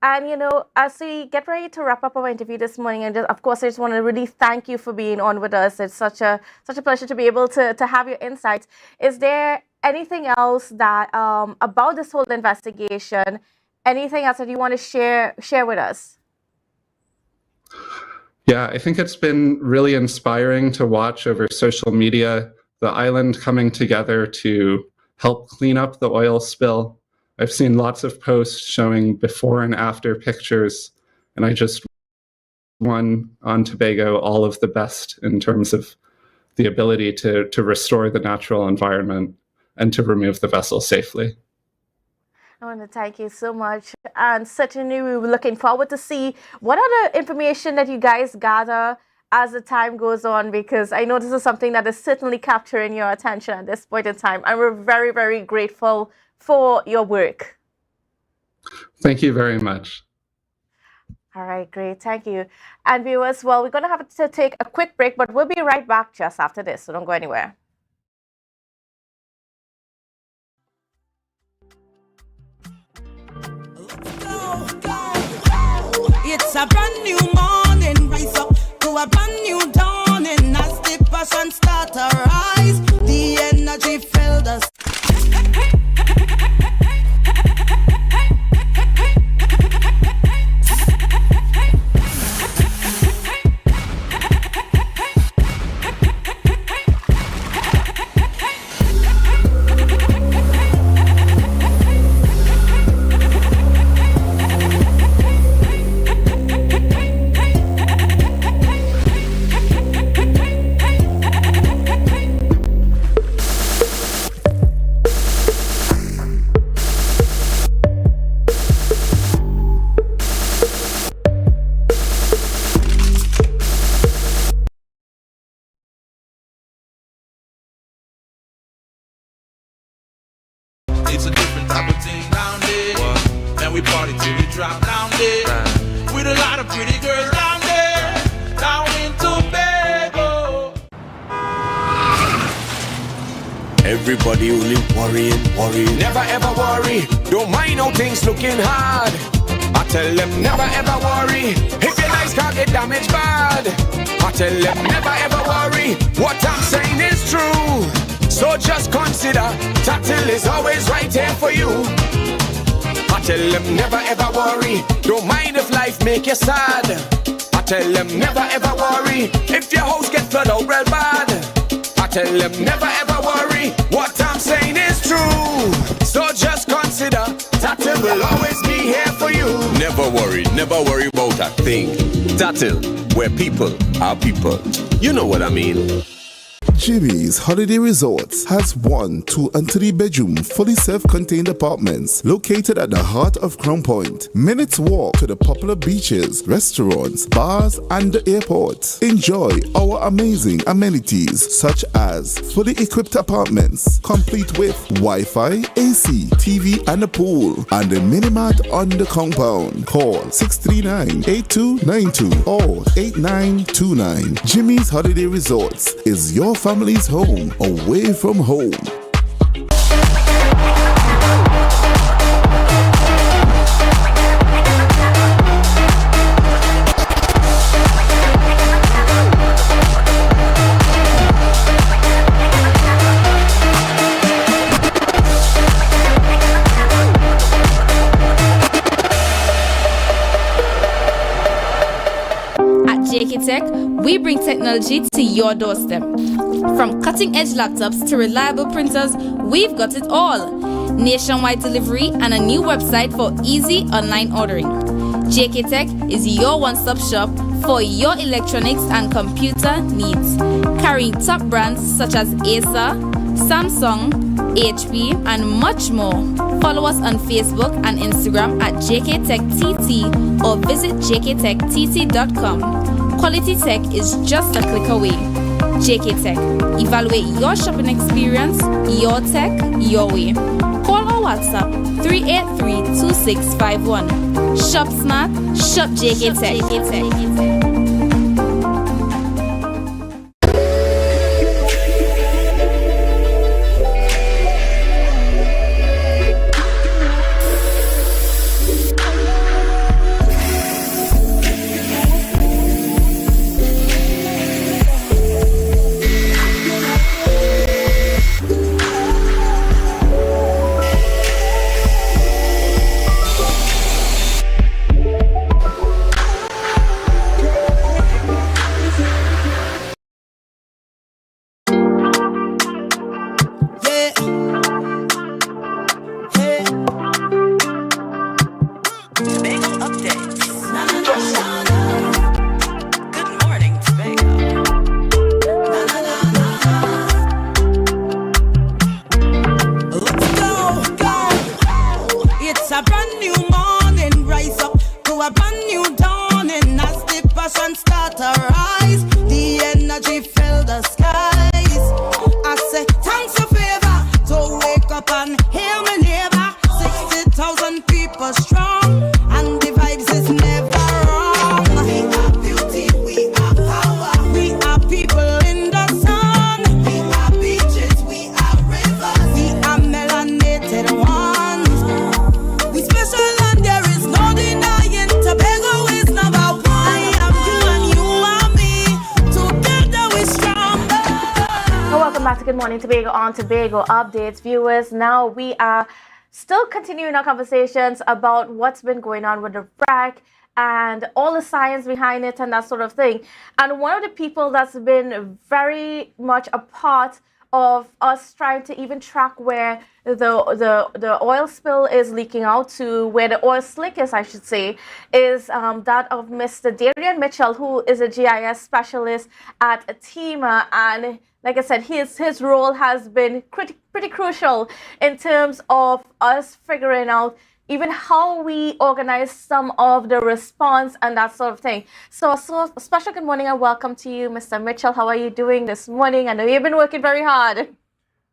And, as we get ready to wrap up our interview this morning, and of course, I just want to really thank you for being on with us. It's such a pleasure to be able to have your insights. Is there anything else that about this whole investigation, anything else that you want to share with us? Yeah, I think it's been really inspiring to watch over social media the island coming together to help clean up the oil spill. I've seen lots of posts showing before and after pictures, and I just want on Tobago all of the best in terms of the ability to restore the natural environment and to remove the vessel safely. I want to thank you so much. And certainly we were looking forward to see what other information that you guys gather as the time goes on, because I know this is something that is certainly capturing your attention at this point in time. And we're very, very grateful for your work. Thank you very much. All right, great. Thank you. And viewers, well, we're going to have to take a quick break, but we'll be right back just after this, so don't go anywhere. It's a brand new morning, rise up to a brand new dawning. As the passion start to rise, the energy filled us. It's a different type of thing down there. And we party till we drop down there. With a lot of pretty girls down there. Down in Tobago. Everybody only worrying. Never ever worry. Don't mind how things looking hard. I tell them never ever worry. If your life can't get damaged bad. I tell them never ever worry. What I'm saying is true. So just consider, Tatil is always right here for you. I tell them never ever worry, don't mind if life make you sad. I tell them never ever worry, if your house get flooded out real bad. I tell them never ever worry, what I'm saying is true. So just consider, Tatil will always be here for you. Never worry about a thing. Tatil, where people are people. You know what I mean. Jimmy's Holiday Resorts has 1, 2, and 3 bedroom, fully self-contained apartments located at the heart of Crown Point. Minutes walk to the popular beaches, restaurants, bars, and the airport. Enjoy our amazing amenities such as fully equipped apartments, complete with Wi-Fi, AC, TV, and a pool, and a mini-mart on the compound. Call 639-8292 or 8929. Jimmy's Holiday Resorts is your family's home away from home. JK Tech, we bring technology to your doorstep. From cutting-edge laptops to reliable printers, we've got it all. Nationwide delivery and a new website for easy online ordering. JK Tech is your one-stop shop for your electronics and computer needs, carrying top brands such as Acer, Samsung, HP, and much more. Follow us on Facebook and Instagram at JKTechTT or visit jktechtt.com. Quality tech is just a click away. JK Tech. Evaluate your shopping experience, your tech, your way. Call or WhatsApp 383-2651. Shop smart, shop JK Tech. Tobago on Tobago updates, viewers. Now we are still continuing our conversations about what's been going on with the wreck and all the science behind it and that sort of thing. And one of the people that's been very much a part of us trying to even track where the oil spill is leaking out to, where the oil slick is, I should say, is that of Mr. Darian Mitchell, who is a GIS specialist at TEMA. And like I said, his role has been pretty crucial in terms of us figuring out even how we organize some of the response and that sort of thing. So special good morning and welcome to you, Mr. Mitchell. How are you doing this morning? I know you've been working very hard.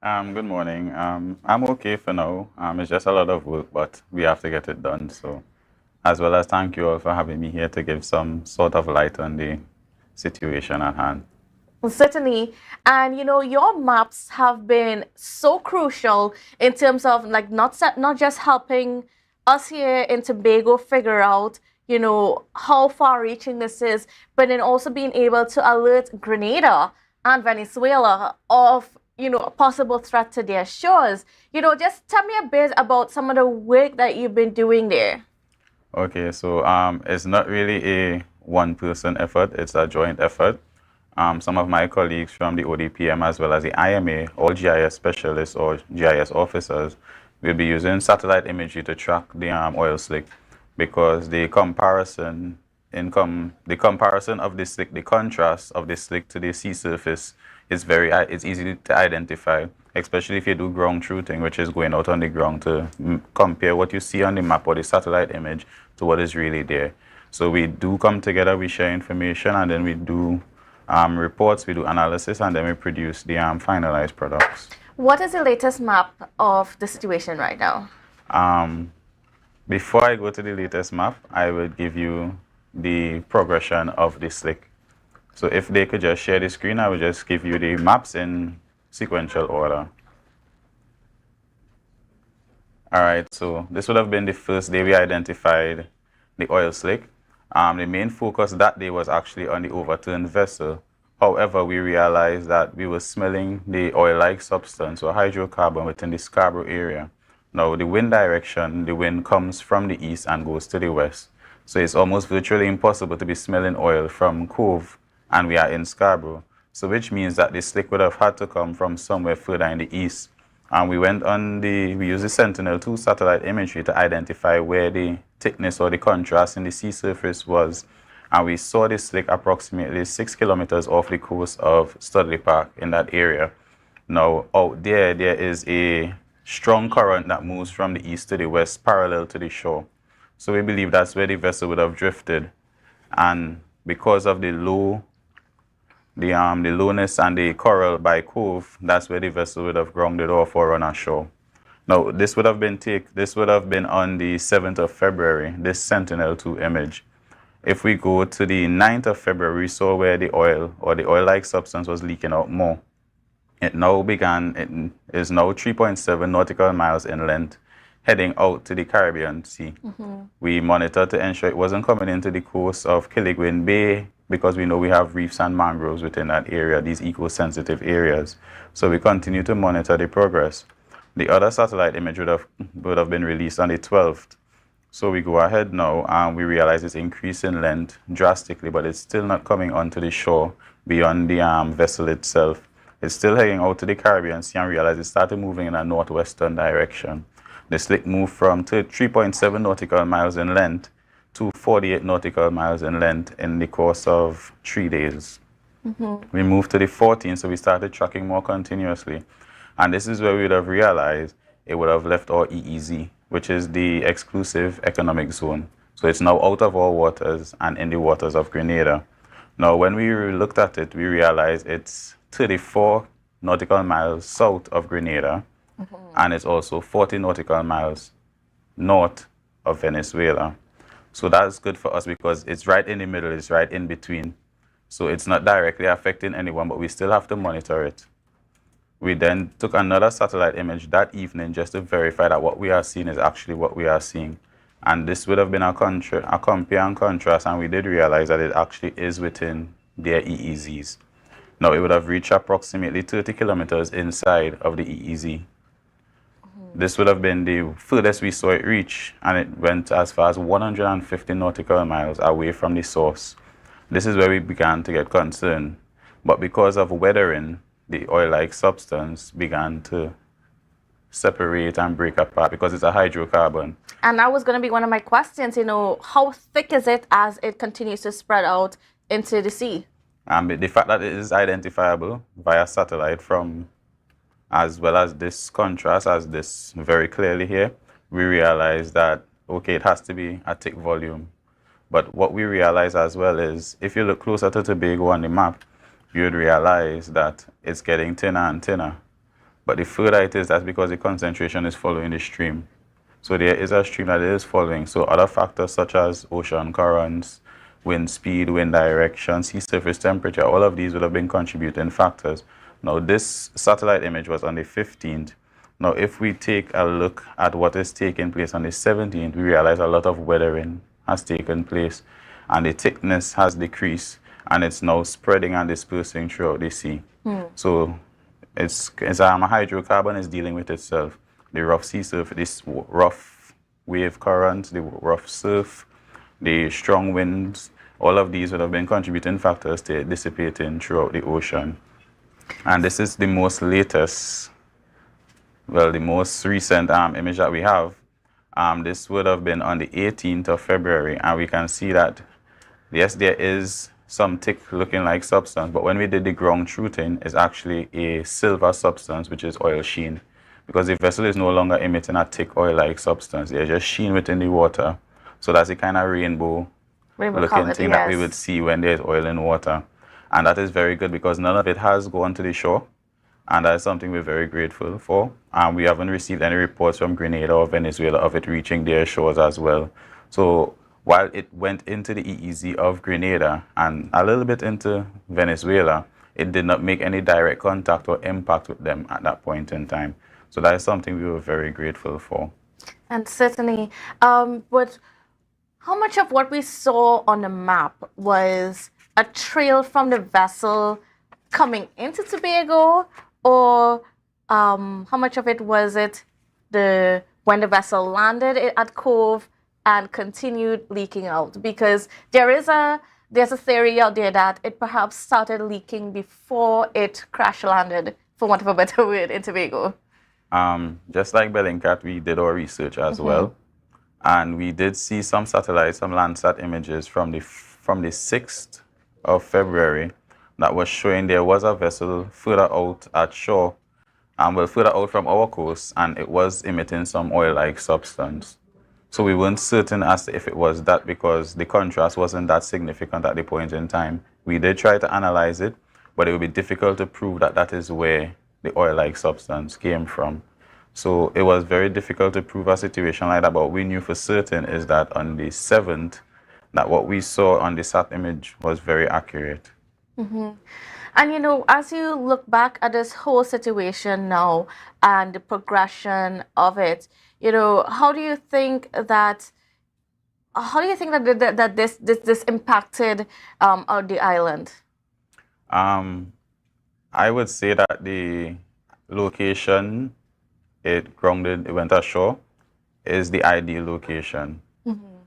Good morning. I'm okay for now. It's just a lot of work, but we have to get it done. So, as well as thank you all for having me here to give some sort of light on the situation at hand. Well, certainly. And, you know, your maps have been so crucial in terms of, like, not just helping us here in Tobago figure out, you know, how far-reaching this is, but then also being able to alert Grenada and Venezuela of a possible threat to their shores. Just tell me a bit about some of the work that you've been doing there. Okay, so it's not really a one-person effort, it's a joint effort. Some of my colleagues from the ODPM as well as the IMA, all GIS specialists or GIS officers, will be using satellite imagery to track the oil slick, because the comparison of the slick, the contrast of the slick to the sea surface is it's easy to identify, especially if you do ground truthing, which is going out on the ground to compare what you see on the map or the satellite image to what is really there. So we do come together, we share information, and then we do reports, we do analysis, and then we produce the finalized products. What is the latest map of the situation right now? Before I go to the latest map, I would give you the progression of the slick. So if they could just share the screen, I would just give you the maps in sequential order. All right, so this would have been the first day we identified the oil slick. The main focus that day was actually on the overturned vessel. However, we realized that we were smelling the oil-like substance or hydrocarbon within the Scarborough area. Now, the wind direction, the wind comes from the east and goes to the west. So it's almost virtually impossible to be smelling oil from Cove, and we are in Scarborough. So which means that the slick would have had to come from somewhere further in the east. And we used the Sentinel-2 satellite imagery to identify where the thickness or the contrast in the sea surface was. And we saw the slick approximately 6 kilometers off the coast of Studley Park in that area. Now, out there is a strong current that moves from the east to the west, parallel to the shore. So we believe that's where the vessel would have drifted. And because of the lowness and the coral by Cove, that's where the vessel would have grounded off or run ashore. Now, this would have been on the 7th of February, this Sentinel-2 image. If we go to the 9th of February, we saw where the oil or the oil-like substance was leaking out more. It is now 3.7 nautical miles inland, heading out to the Caribbean Sea. We monitored to ensure it wasn't coming into the coast of Killigwin Bay, because we know we have reefs and mangroves within that area, these eco-sensitive areas. So we continue to monitor the progress. The other satellite image would have been released on the 12th. So we go ahead now and we realize it's increasing length drastically, but it's still not coming onto the shore beyond the vessel itself. It's still heading out to the Caribbean Sea, and realize it started moving in a northwestern direction. The slick moved from 3.7 nautical miles in length to 48 nautical miles in length in the course of 3 days. We moved to the 14th, so we started tracking more continuously. And this is where we would have realized it would have left our EEZ, which is the exclusive economic zone. So it's now out of our waters and in the waters of Grenada. Now, when we looked at it, we realized it's 34 nautical miles south of Grenada, and it's also 40 nautical miles north of Venezuela. So that's good for us because it's right in the middle, it's right in between. So it's not directly affecting anyone, but we still have to monitor it. We then took another satellite image that evening just to verify that what we are seeing is actually what we are seeing. And this would have been a compare and contrast, and we did realize that it actually is within their EEZs. Now, it would have reached approximately 30 kilometers inside of the EEZ. This would have been the furthest we saw it reach, and it went as far as 150 nautical miles away from the source. This is where we began to get concerned. But because of weathering, the oil-like substance began to separate and break apart because it's a hydrocarbon. And that was going to be one of my questions, how thick is it as it continues to spread out into the sea? The fact that it is identifiable via satellite from, as well as this contrast, as this very clearly here, we realize that, okay, it has to be a thick volume. But what we realize as well is, if you look closer to Tobago on the map, you would realize that it's getting thinner and thinner. But the further it is, that's because the concentration is following the stream. So there is a stream that it is following. So other factors such as ocean currents, wind speed, wind direction, sea surface temperature, all of these would have been contributing factors. Now, this satellite image was on the 15th. Now, if we take a look at what is taking place on the 17th, we realize a lot of weathering has taken place, and the thickness has decreased, and it's now spreading and dispersing throughout the sea. So It's a hydrocarbon is dealing with itself. The rough sea surface, this rough wave current, the rough surf, the strong winds, all of these would have been contributing factors to it dissipating throughout the ocean. And this is the most latest, well, the most recent image that we have. This would have been on the 18th of February, and we can see that, yes, there is some thick looking like substance, but when we did the ground truthing, it's actually a silver substance, which is oil sheen, because the vessel is no longer emitting a thick oil-like substance. There's just sheen within the water. So that's the kind of rainbow looking thing that we would see when there's oil in water. And that is very good because none of it has gone to the shore. And that's something we're very grateful for. And we haven't received any reports from Grenada or Venezuela of it reaching their shores as well. So while it went into the EEZ of Grenada and a little bit into Venezuela, it did not make any direct contact or impact with them at that point in time. So that is something we were very grateful for. And certainly, but how much of what we saw on the map was a trail from the vessel coming into Tobago, or how much of it was it when the vessel landed at Cove and continued leaking out? Because there's a theory out there that it perhaps started leaking before it crash landed, for want of a better word, in Tobago. Just like Bellingcat, we did our research as well, and we did see some satellites, some Landsat images from the 6th of February that was showing there was a vessel further out at shore, further out from our coast, and it was emitting some oil-like substance. So we weren't certain as to if it was that because the contrast wasn't that significant at the point in time. We did try to analyze it, but it would be difficult to prove that that is where the oil-like substance came from. So it was very difficult to prove a situation like that, but what we knew for certain is that on the 7th, that what we saw on the sat image was very accurate. And as you look back at this whole situation now and the progression of it, how do you think that this impacted the island? I would say that the location it went ashore is the ideal location.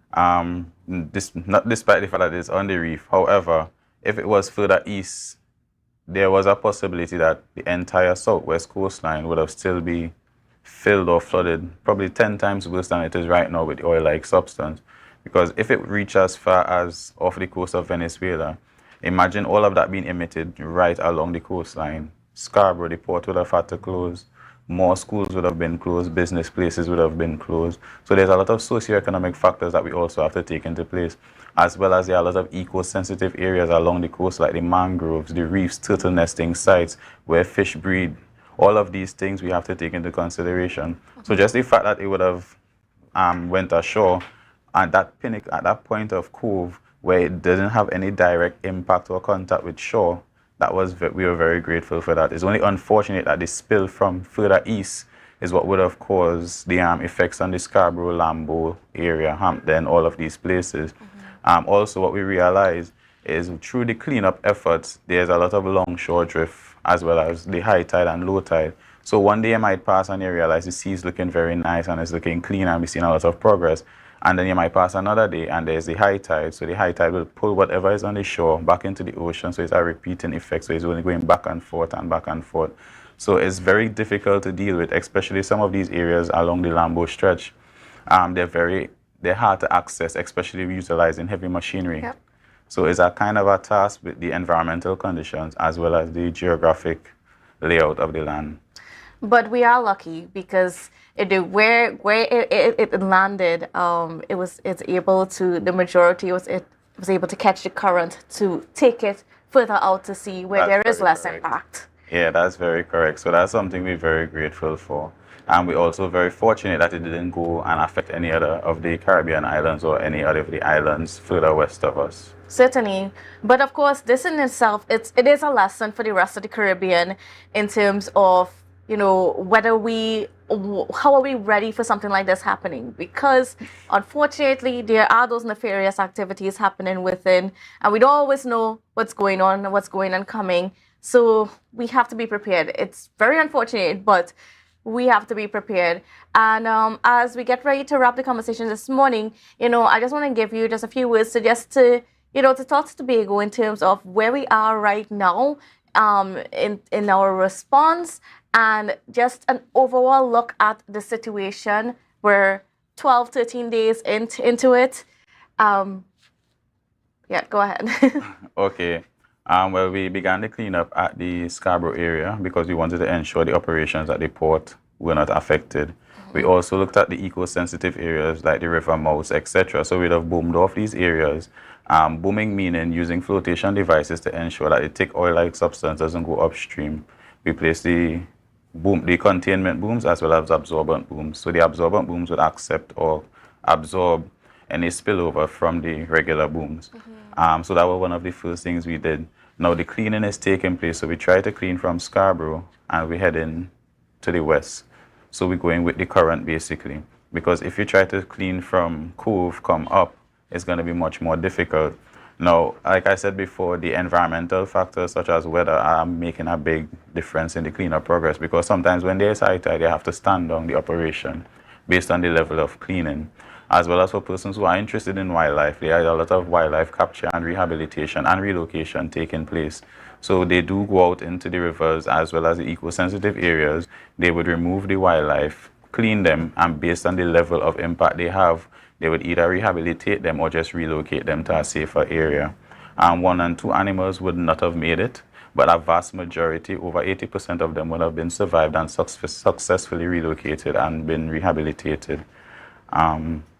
Not despite the fact that it's on the reef. However, if it was further east, there was a possibility that the entire southwest coastline would have still be filled or flooded, probably 10 times worse than it is right now with oil-like substance. Because if it reached as far as off the coast of Venezuela, imagine all of that being emitted right along the coastline. Scarborough, the port would have had to close. More schools would have been closed, business places would have been closed. So there's a lot of socioeconomic factors that we also have to take into place, as well as there are a lot of eco-sensitive areas along the coast, like the mangroves, the reefs, turtle nesting sites, where fish breed. All of these things we have to take into consideration. So just the fact that it would have went ashore at that pinnacle, at that point of Cove, where it didn't have any direct impact or contact with shore, we were very grateful for that. It's only unfortunate that the spill from further east is what would have caused the effects on the Scarborough, Lambeau area, Hampden, all of these places. Also, what we realized is through the cleanup efforts, there's a lot of longshore drift, as well as the high tide and low tide. So one day you might pass and you realize the sea is looking very nice and it's looking clean and we've seen a lot of progress. And then you might pass another day and there's the high tide. So the high tide will pull whatever is on the shore back into the ocean. So it's a repeating effect. So it's only going back and forth and back and forth. So it's very difficult to deal with, especially some of these areas along the Lambeau stretch. They're hard to access, especially utilizing heavy machinery. Yep. So it's a kind of a task with the environmental conditions as well as the geographic layout of the land. But we are lucky because where it landed, the majority was able to catch the current to take it further out to sea where there is less impact. Yeah, that's very correct. So that's something we're very grateful for. And we're also very fortunate that it didn't go and affect any other of the Caribbean islands or any other of the islands further west of us. Certainly. But of course, this in itself, it is a lesson for the rest of the Caribbean in terms of how are we ready for something like this happening? Because unfortunately, there are those nefarious activities happening within, and we don't always know what's going on and what's going and coming. So we have to be prepared. It's very unfortunate, but we have to be prepared. And as we get ready to wrap the conversation this morning, I just want to give you just a few words to talk to Tobago in terms of where we are right now in our response, and just an overall look at the situation. We're 12, 13 days into it. Yeah, go ahead. Okay. Well, we began the cleanup at the Scarborough area because we wanted to ensure the operations at the port were not affected. We also looked at the eco-sensitive areas like the river mouths, etc. So we'd have boomed off these areas. Booming meaning using flotation devices to ensure that the thick oil-like substance doesn't go upstream. We placed the containment booms as well as absorbent booms. So the absorbent booms would accept or absorb any spillover from the regular booms. So that was one of the first things we did. Now the cleaning is taking place. So we try to clean from Scarborough and we head in to the west. So we're going with the current basically. Because if you try to clean from Cove, come up, it's going to be much more difficult. Now, like I said before, the environmental factors such as weather are making a big difference in the cleanup progress, because sometimes when there's high tide, they have to stand down the operation based on the level of cleaning. As well as for persons who are interested in wildlife, there are a lot of wildlife capture and rehabilitation and relocation taking place. So they do go out into the rivers as well as the eco-sensitive areas. They would remove the wildlife, clean them, and based on the level of impact they have, they would either rehabilitate them or just relocate them to a safer area. 1 and 2 animals would not have made it, but a vast majority, over 80% of them, would have been survived and successfully relocated and been rehabilitated.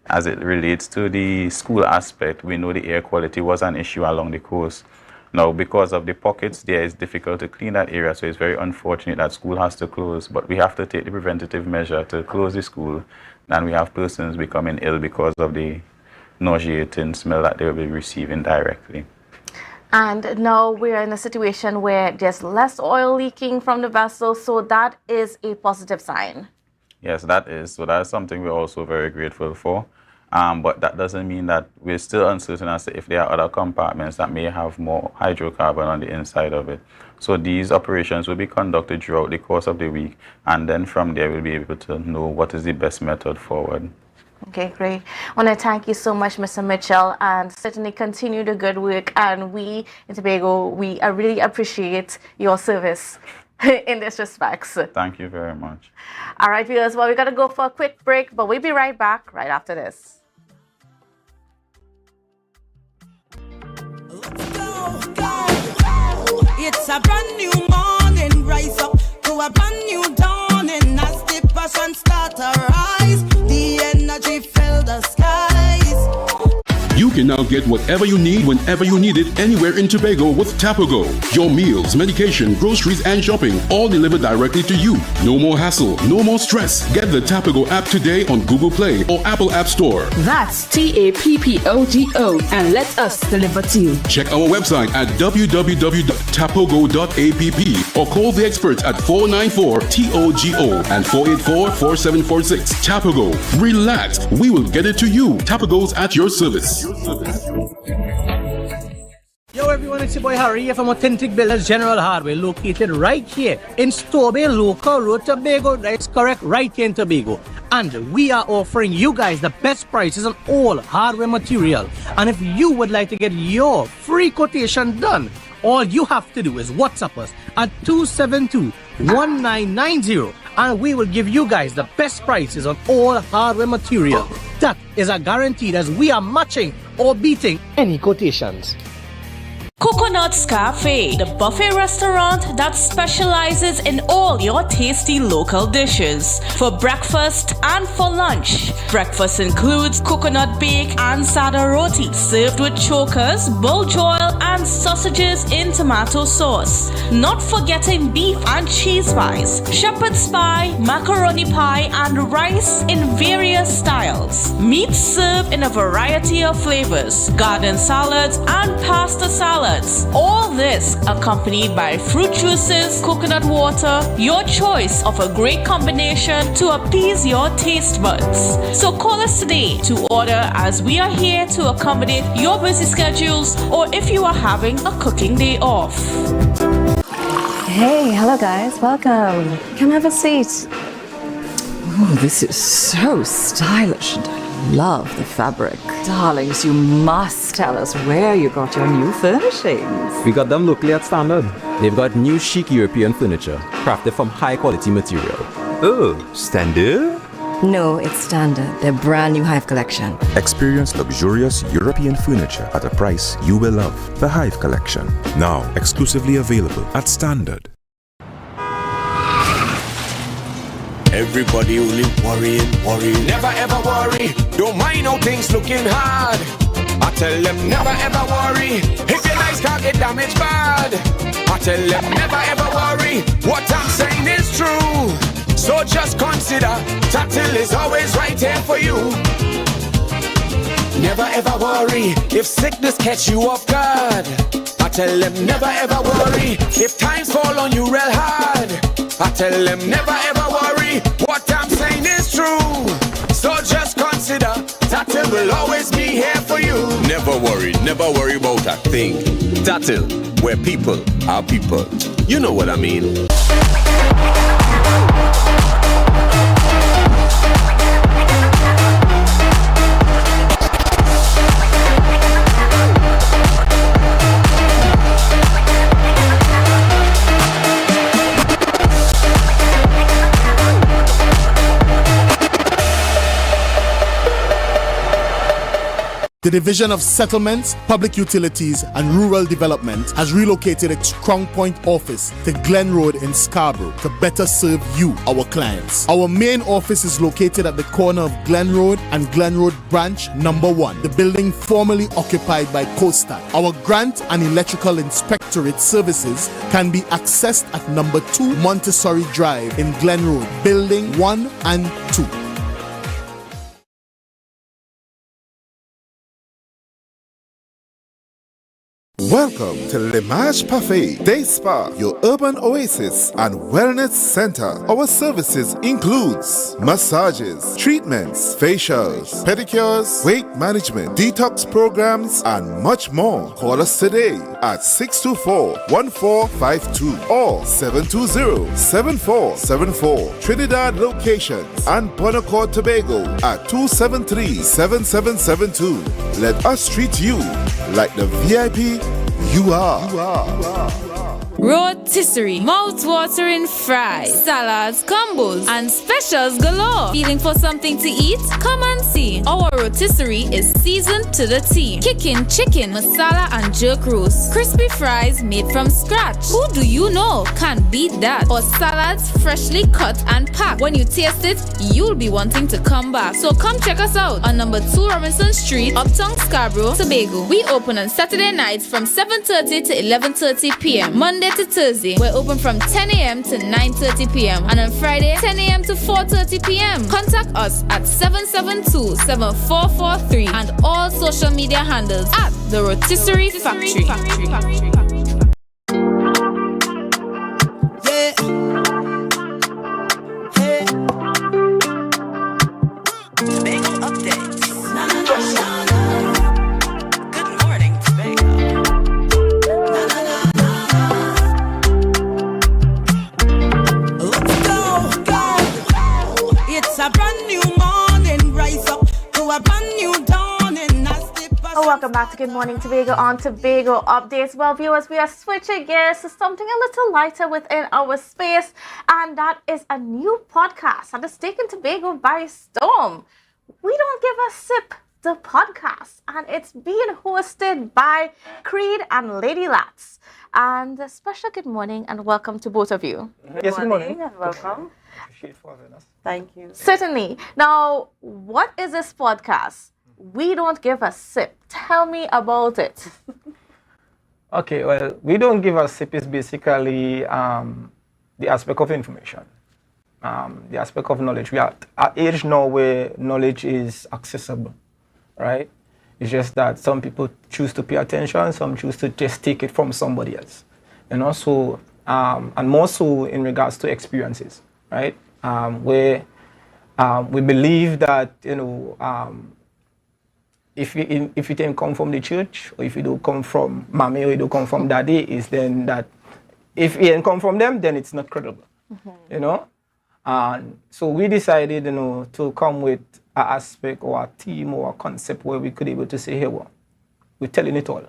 As it relates to the school aspect, we know the air quality was an issue along the coast. Now, because of the pockets there, it's difficult to clean that area, so it's very unfortunate that school has to close, but we have to take the preventative measure to close the school, and we have persons becoming ill because of the nauseating smell that they will be receiving directly. And now we're in a situation where there's less oil leaking from the vessel, so that is a positive sign. Yes, that is. So that's something we're also very grateful for. But that doesn't mean that we're still uncertain as to if there are other compartments that may have more hydrocarbon on the inside of it. So these operations will be conducted throughout the course of the week, and then from there we'll be able to know what is the best method forward. Okay, great. I want to thank you so much, Mr. Mitchell, and certainly continue the good work. And we in Tobago, we really appreciate your service in this respect. Thank you very much. All right, viewers, well, we got to go for a quick break, but we'll be right back right after this. It's a brand new morning, rise up to a brand new dawning. As the passion start to rise, the energy fill the skies. You can now get whatever you need whenever you need it anywhere in Tobago with Tobago. Your meals, medication, groceries, and shopping all delivered directly to you. No more hassle, no more stress. Get the Tobago app today on Google Play or Apple App Store. That's TAPPOGO, and let us deliver to you. Check our website at www.tapogo.app or call the experts at 494-TOGO and 484-4746. Tobago. Relax. We will get it to you. Tobago's at your service. Yo everyone, it's your boy Harry here from Authentic Builders General Hardware, located right here in Tobago Local Road, Tobago. That's correct, right here in Tobago. And we are offering you guys the best prices on all hardware material. And if you would like to get your free quotation done, all you have to do is WhatsApp us at 272-1990 and we will give you guys the best prices on all hardware material. That is a guaranteed, as we are matching or beating any quotations. Coconut's Cafe, the buffet restaurant that specializes in all your tasty local dishes. For breakfast and for lunch. Breakfast includes coconut bake and sada roti, served with chokers, bulgoil, and sausages in tomato sauce. Not forgetting beef and cheese pies, shepherd's pie, macaroni pie, and rice in various styles. Meat served in a variety of flavors, garden salads and pasta salads. All All this accompanied by fruit juices, coconut water, your choice of a great combination to appease your taste buds. So call us today to order, as we are here to accommodate your busy schedules or if you are having a cooking day off. Hey, hello guys, welcome. Come have a seat. Oh, this is so stylish and I love the fabric. Darlings, you must tell us where you got your new furnishings. We got them locally at Standard. They've got new chic European furniture, crafted from high quality material. Oh, Standard? No, it's Standard, their brand new Hive collection. Experience luxurious European furniture at a price you will love. The Hive collection, now exclusively available at Standard. Everybody only worrying. Never ever worry. Don't mind how things looking hard. I tell them never ever worry. If your nice car get damaged bad, I tell them never ever worry. What I'm saying is true. So just consider Tatil is always right here for you. Never ever worry if sickness catch you off guard. I tell them never ever worry if times fall on you real hard. I tell them never ever worry. What I'm saying is true. So just consider Tatil will always be here for you. Never worry about a thing. Tatil, where people are people. You know what I mean. The Division of Settlements, Public Utilities and Rural Development has relocated its Crown Point office to Glen Road in Scarborough to better serve you, our clients. Our main office is located at the corner of Glen Road and Glen Road Branch Number 1, the building formerly occupied by Coastal. Our grant and electrical inspectorate services can be accessed at Number 2 Montessori Drive in Glen Road, Building 1 and 2. Welcome to L'Image Parfait Day Spa, your urban oasis and wellness center. Our services includes massages, treatments, facials, pedicures, weight management, detox programs, and much more. Call us today at 624-1452 or 720-7474. Trinidad locations and Bonacore, Tobago at 273-7772. Let us treat you like the VIP you are. Rotisserie, mouth-watering fries, salads, combos, and specials galore. Feeling for something to eat? Come and see. Our rotisserie is seasoned to the T. Kicking chicken, masala, and jerk roast. Crispy fries made from scratch. Who do you know can beat that? Or salads freshly cut and packed. When you taste it, you'll be wanting to come back. So come check us out on number 2 Robinson Street, Uptown Scarborough, Tobago. We open on Saturday nights from 7:30 to 11:30 p.m. Monday to Thursday, we're open from 10 a.m. to 9:30 p.m. and on Friday, 10 a.m. to 4:30 p.m. Contact us at 772-7443 and all social media handles at The Rotisserie Factory. Welcome back to Good Morning Tobago on Tobago Updates. Well, viewers, we are switching gears to something a little lighter within our space, and that is a new podcast that has taken Tobago by storm. We Don't Give a Sip, the podcast, and it's being hosted by Creed and Lady Lats. And a special good morning and welcome to both of you. Yes, good morning and welcome. Appreciate for having us. Thank you. Certainly. Now, what is this podcast? We Don't Give a Sip. Tell me about it. Okay, well, We Don't Give a Sip is basically the aspect of information, the aspect of knowledge. We are at an age now where knowledge is accessible, right? It's just that some people choose to pay attention, some choose to just take it from somebody else. So, and more so in regards to experiences, right? Where we believe that, if you didn't come from the church, or if you don't come from mommy, or you don't come from daddy, is then that if you didn't come from them, then it's not credible, And so we decided, to come with an aspect or a theme or a concept where we could be able to say, hey, well, we're telling it all,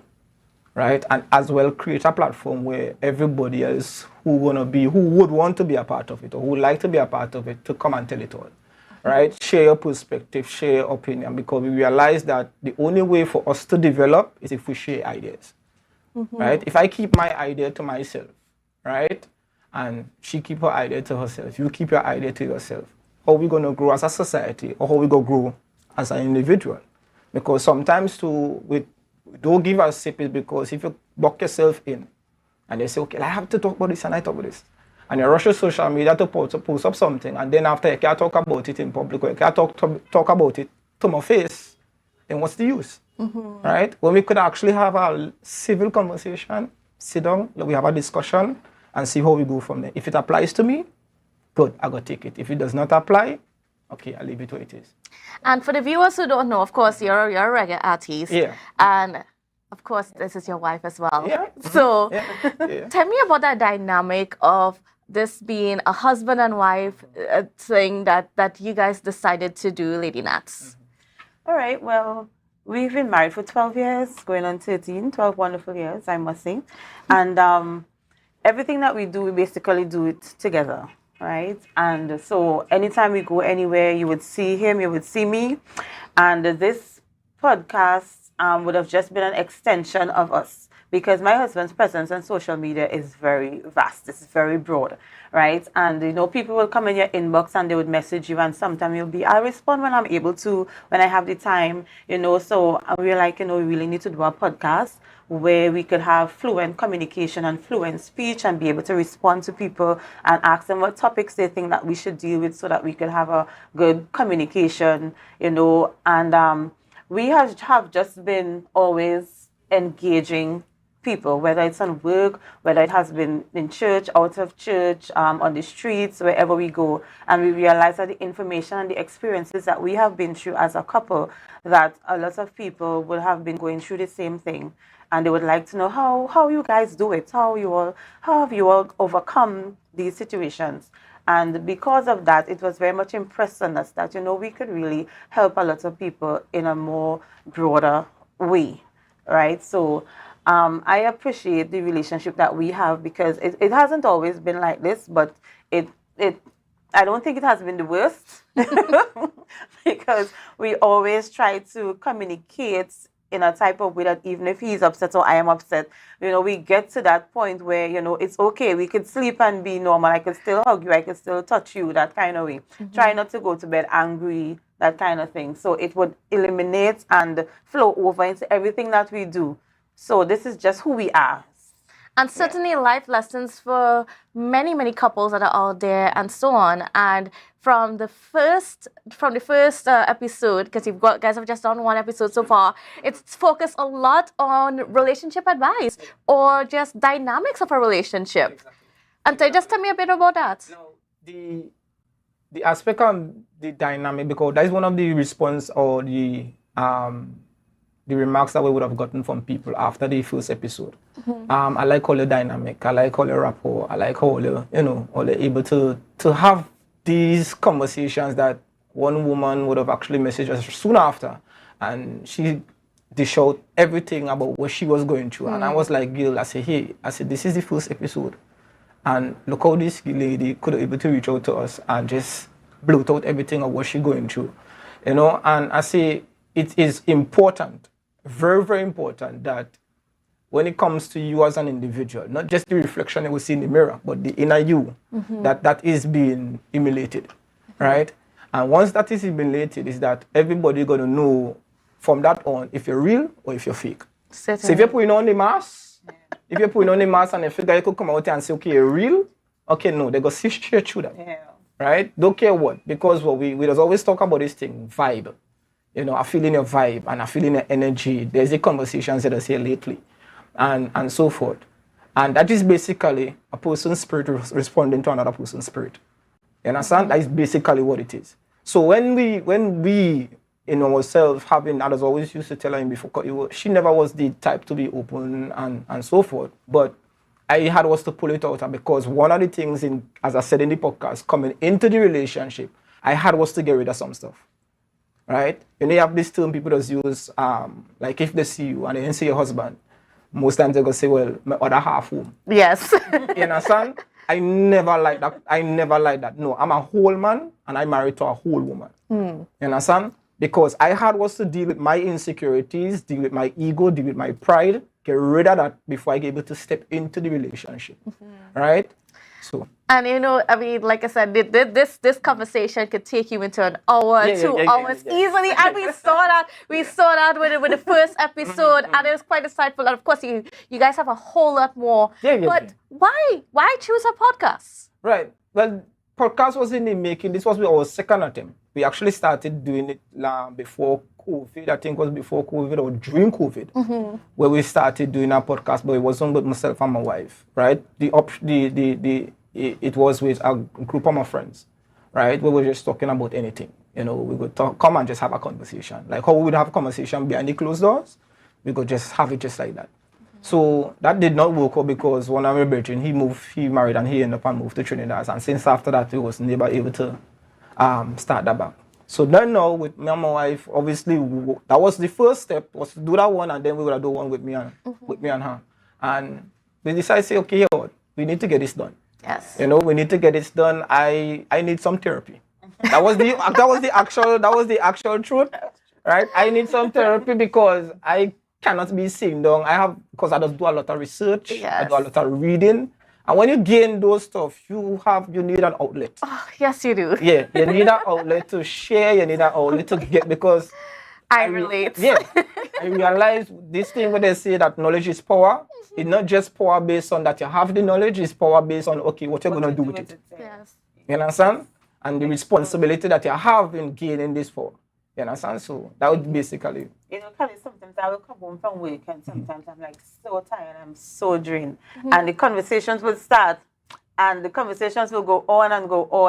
right? And as well create a platform where everybody else who would want to be a part of it, or who would like to be a part of it, to come and tell it all, right? Share your perspective, share your opinion, because we realize that the only way for us to develop is if we share ideas, right? If I keep my idea to myself, right? And she keep her idea to herself, you keep your idea to yourself, how are we going to grow as a society, or how we going to grow as an individual? Because sometimes we don't give us sip is because if you lock yourself in and they say, okay, I have to talk about this and I talk about this, and you rush to social media to post up something, and then after you can't talk about it in public, or you can't talk about it to my face, then what's the use, right? When we could actually have a civil conversation, sit down, we have a discussion, and see how we go from there. If it applies to me, good, I go take it. If it does not apply, okay, I'll leave it where it is. And for the viewers who don't know, of course, you're a reggae artist. Yeah. And of course, this is your wife as well. Yeah. So Yeah. tell me about that dynamic of this being a husband and wife thing that you guys decided to do, Lady Nats. All right, well, we've been married for 12 years, going on 12 wonderful years, I must say. And everything that we do, we basically do it together, right? And so anytime we go anywhere, you would see him, you would see me. And this podcast would have just been an extension of us, because my husband's presence on social media is very vast, it's very broad, right? And people will come in your inbox and they would message you, and sometimes I'll respond when I'm able to, when I have the time, so we're like, we really need to do a podcast where we could have fluent communication and fluent speech and be able to respond to people and ask them what topics they think that we should deal with, so that we could have a good communication, and we have just been always engaging people, whether it's on work, whether it has been in church, out of church, on the streets, wherever we go. And we realize that the information and the experiences that we have been through as a couple, that a lot of people will have been going through the same thing. And they would like to know how you guys do it, how have you all overcome these situations. And because of that, it was very much impressed on us that, we could really help a lot of people in a more broader way, right? So I appreciate the relationship that we have, because it hasn't always been like this, but I don't think it has been the worst, because we always try to communicate in a type of way that even if he's upset or I am upset, we get to that point where, it's okay. We could sleep and be normal. I could still hug you. I could still touch you, that kind of way. Try not to go to bed angry, that kind of thing. So it would eliminate and flow over into everything that we do. So this is just who we are. And certainly life lessons for many, many couples that are out there and so on. And from the first episode, because you guys have just done one episode so far, it's focused a lot on relationship advice or just dynamics of a relationship. And just tell me a bit about that. The aspect of the dynamic, because that is one of the response or the remarks that we would have gotten from people after the first episode. I like all the dynamic, I like all the rapport, I like all the, all the able to have these conversations that one woman would have actually messaged us soon after, and she dished out everything about what she was going through. And I was like, Gil, I said, this is the first episode, and look how this lady could have able to reach out to us and just bloat out everything of what she's going through, and I say it is important, very, very important, that when it comes to you as an individual, not just the reflection you will see in the mirror, but the inner you, that is being emulated, right? And once that is emulated, is that everybody going to know from that on if you're real or if you're fake. Certainly. So if you're putting on the mask, and if a guy could come out and say, okay, you're real, okay, no, they go see straight through that, right? Don't care what, because we always talk about this thing, vibe. You know, I feel in your vibe and I feel in your energy. There's the conversations that I say lately and so forth. And that is basically a person's spirit responding to another person's spirit. You understand? That is basically what it is. So when we in ourselves having, and as I always used to tell her before, she never was the type to be open and so forth. But I had was to pull it out because one of the things, as I said in the podcast, coming into the relationship, I had was to get rid of some stuff. Right? And they have this term people just use, like if they see you and they didn't see your husband, most times they're going to say, well, my other half home. Yes. You understand? I never like that. No, I'm a whole man and I'm married to a whole woman. You understand? Because I had was to deal with my insecurities, deal with my ego, deal with my pride, get rid of that before I get able to step into the relationship. Right? So. And you know, I mean, like I said, this conversation could take you into an hour, 2 hours easily. And we saw that with the first episode, and it was quite insightful. And of course, you guys have a whole lot more. But why choose a podcast? Right. Well, podcast was in the making. This was our second attempt. We actually started doing it before COVID. I think it was before COVID or during COVID, where we started doing our podcast. But it wasn't with myself and my wife, right? It was with a group of my friends, right? We were just talking about anything. You know, we would come and just have a conversation. Like how we would have a conversation behind the closed doors, we could just have it just like that. So that did not work out because one of my brethren, he married and he ended up and moved to Trinidad. And since after that, we was never able to start that back. So then now with me and my wife, obviously that was the first step, was to do that one, and then we would do one with me and her. And we decided to say, okay, we need to get this done. Yes. You know, we need to get this done. I need some therapy. That was the actual truth, right? I need some therapy because I cannot be sitting down. Because I just do a lot of research. Yes. I do a lot of reading. And when you gain those stuff, you need an outlet. Oh, yes, you do. Yeah, you need an outlet to share. You need an outlet to get, because I relate. Yeah, I realize this thing where they say that knowledge is power. It's not just power based on that you have the knowledge. It's power based on, okay, what you're going to do with it. Yes. You understand? And the responsibility that you have in gaining this for. You understand? So that would basically. You know, Kelly, sometimes I will come home from work and sometimes I'm like so tired, I'm so drained. And the conversations will start and the conversations will go on,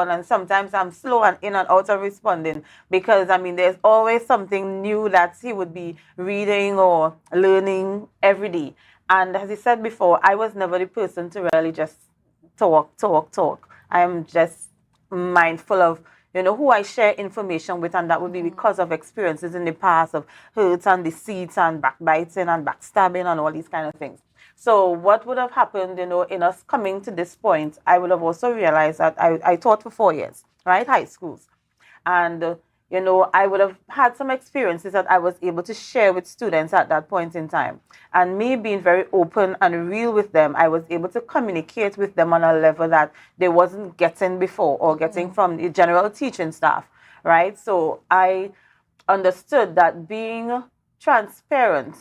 and sometimes I'm slow and in and out of responding because, I mean, there's always something new that he would be reading or learning every day. And as I said before, I was never the person to really just talk. I am just mindful of, you know, who I share information with, and that would be because of experiences in the past of hurts and deceits and backbiting and backstabbing and all these kind of things. So what would have happened, you know, in us coming to this point, I would have also realized that I taught for 4 years, right, high schools. And, you know, I would have had some experiences that I was able to share with students at that point in time. And me being very open and real with them, I was able to communicate with them on a level that they wasn't getting before or getting from the general teaching staff, right? So I understood that being transparent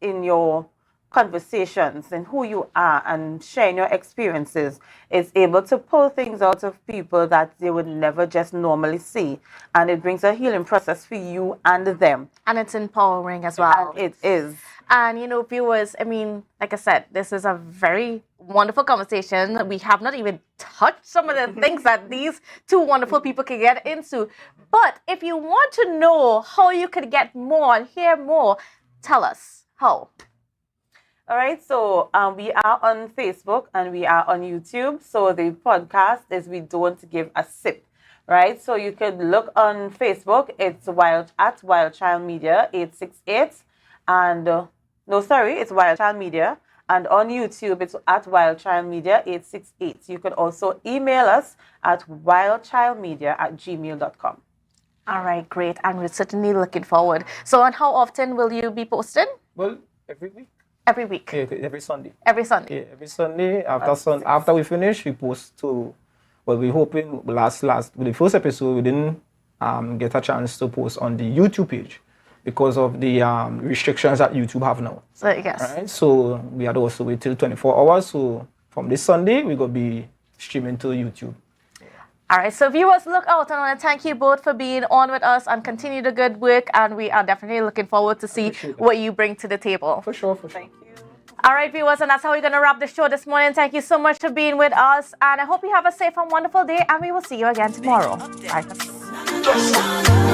in your conversations and who you are and sharing your experiences is able to pull things out of people that they would never just normally see, and it brings a healing process for you and them, and it's empowering as well. And it is. And you know, viewers, I mean, like I said, this is a very wonderful conversation. We have not even touched some of the things that these two wonderful people can get into. But if you want to know how you can get more and hear more, tell us how. All right, so we are on Facebook and we are on YouTube. So the podcast is We Don't Give a Sip, right? So you could look on Facebook. It's at Wild Child Media 868, and it's Wild Child Media. And on YouTube, it's at Wild Child Media 868. You could also email us at wildchildmedia@gmail.com. All right, great. And we're certainly looking forward. So, and how often will you be posting? Well, every week. Every week? Yeah, every Sunday. Every Sunday? Yeah, every Sunday. After we finish, we post to, well, we're hoping with the first episode, we didn't get a chance to post on the YouTube page because of the restrictions that YouTube have now. So, yes. Right? So we had also wait till 24 hours. So from this Sunday, we're going to be streaming to YouTube. All right, so viewers, look out, and I want to thank you both for being on with us and continue the good work, and we are definitely looking forward to see what you bring to the table. For sure. Thank you. All right, viewers, and that's how we're going to wrap the show this morning. Thank you so much for being with us, and I hope you have a safe and wonderful day, and we will see you again tomorrow. Bye.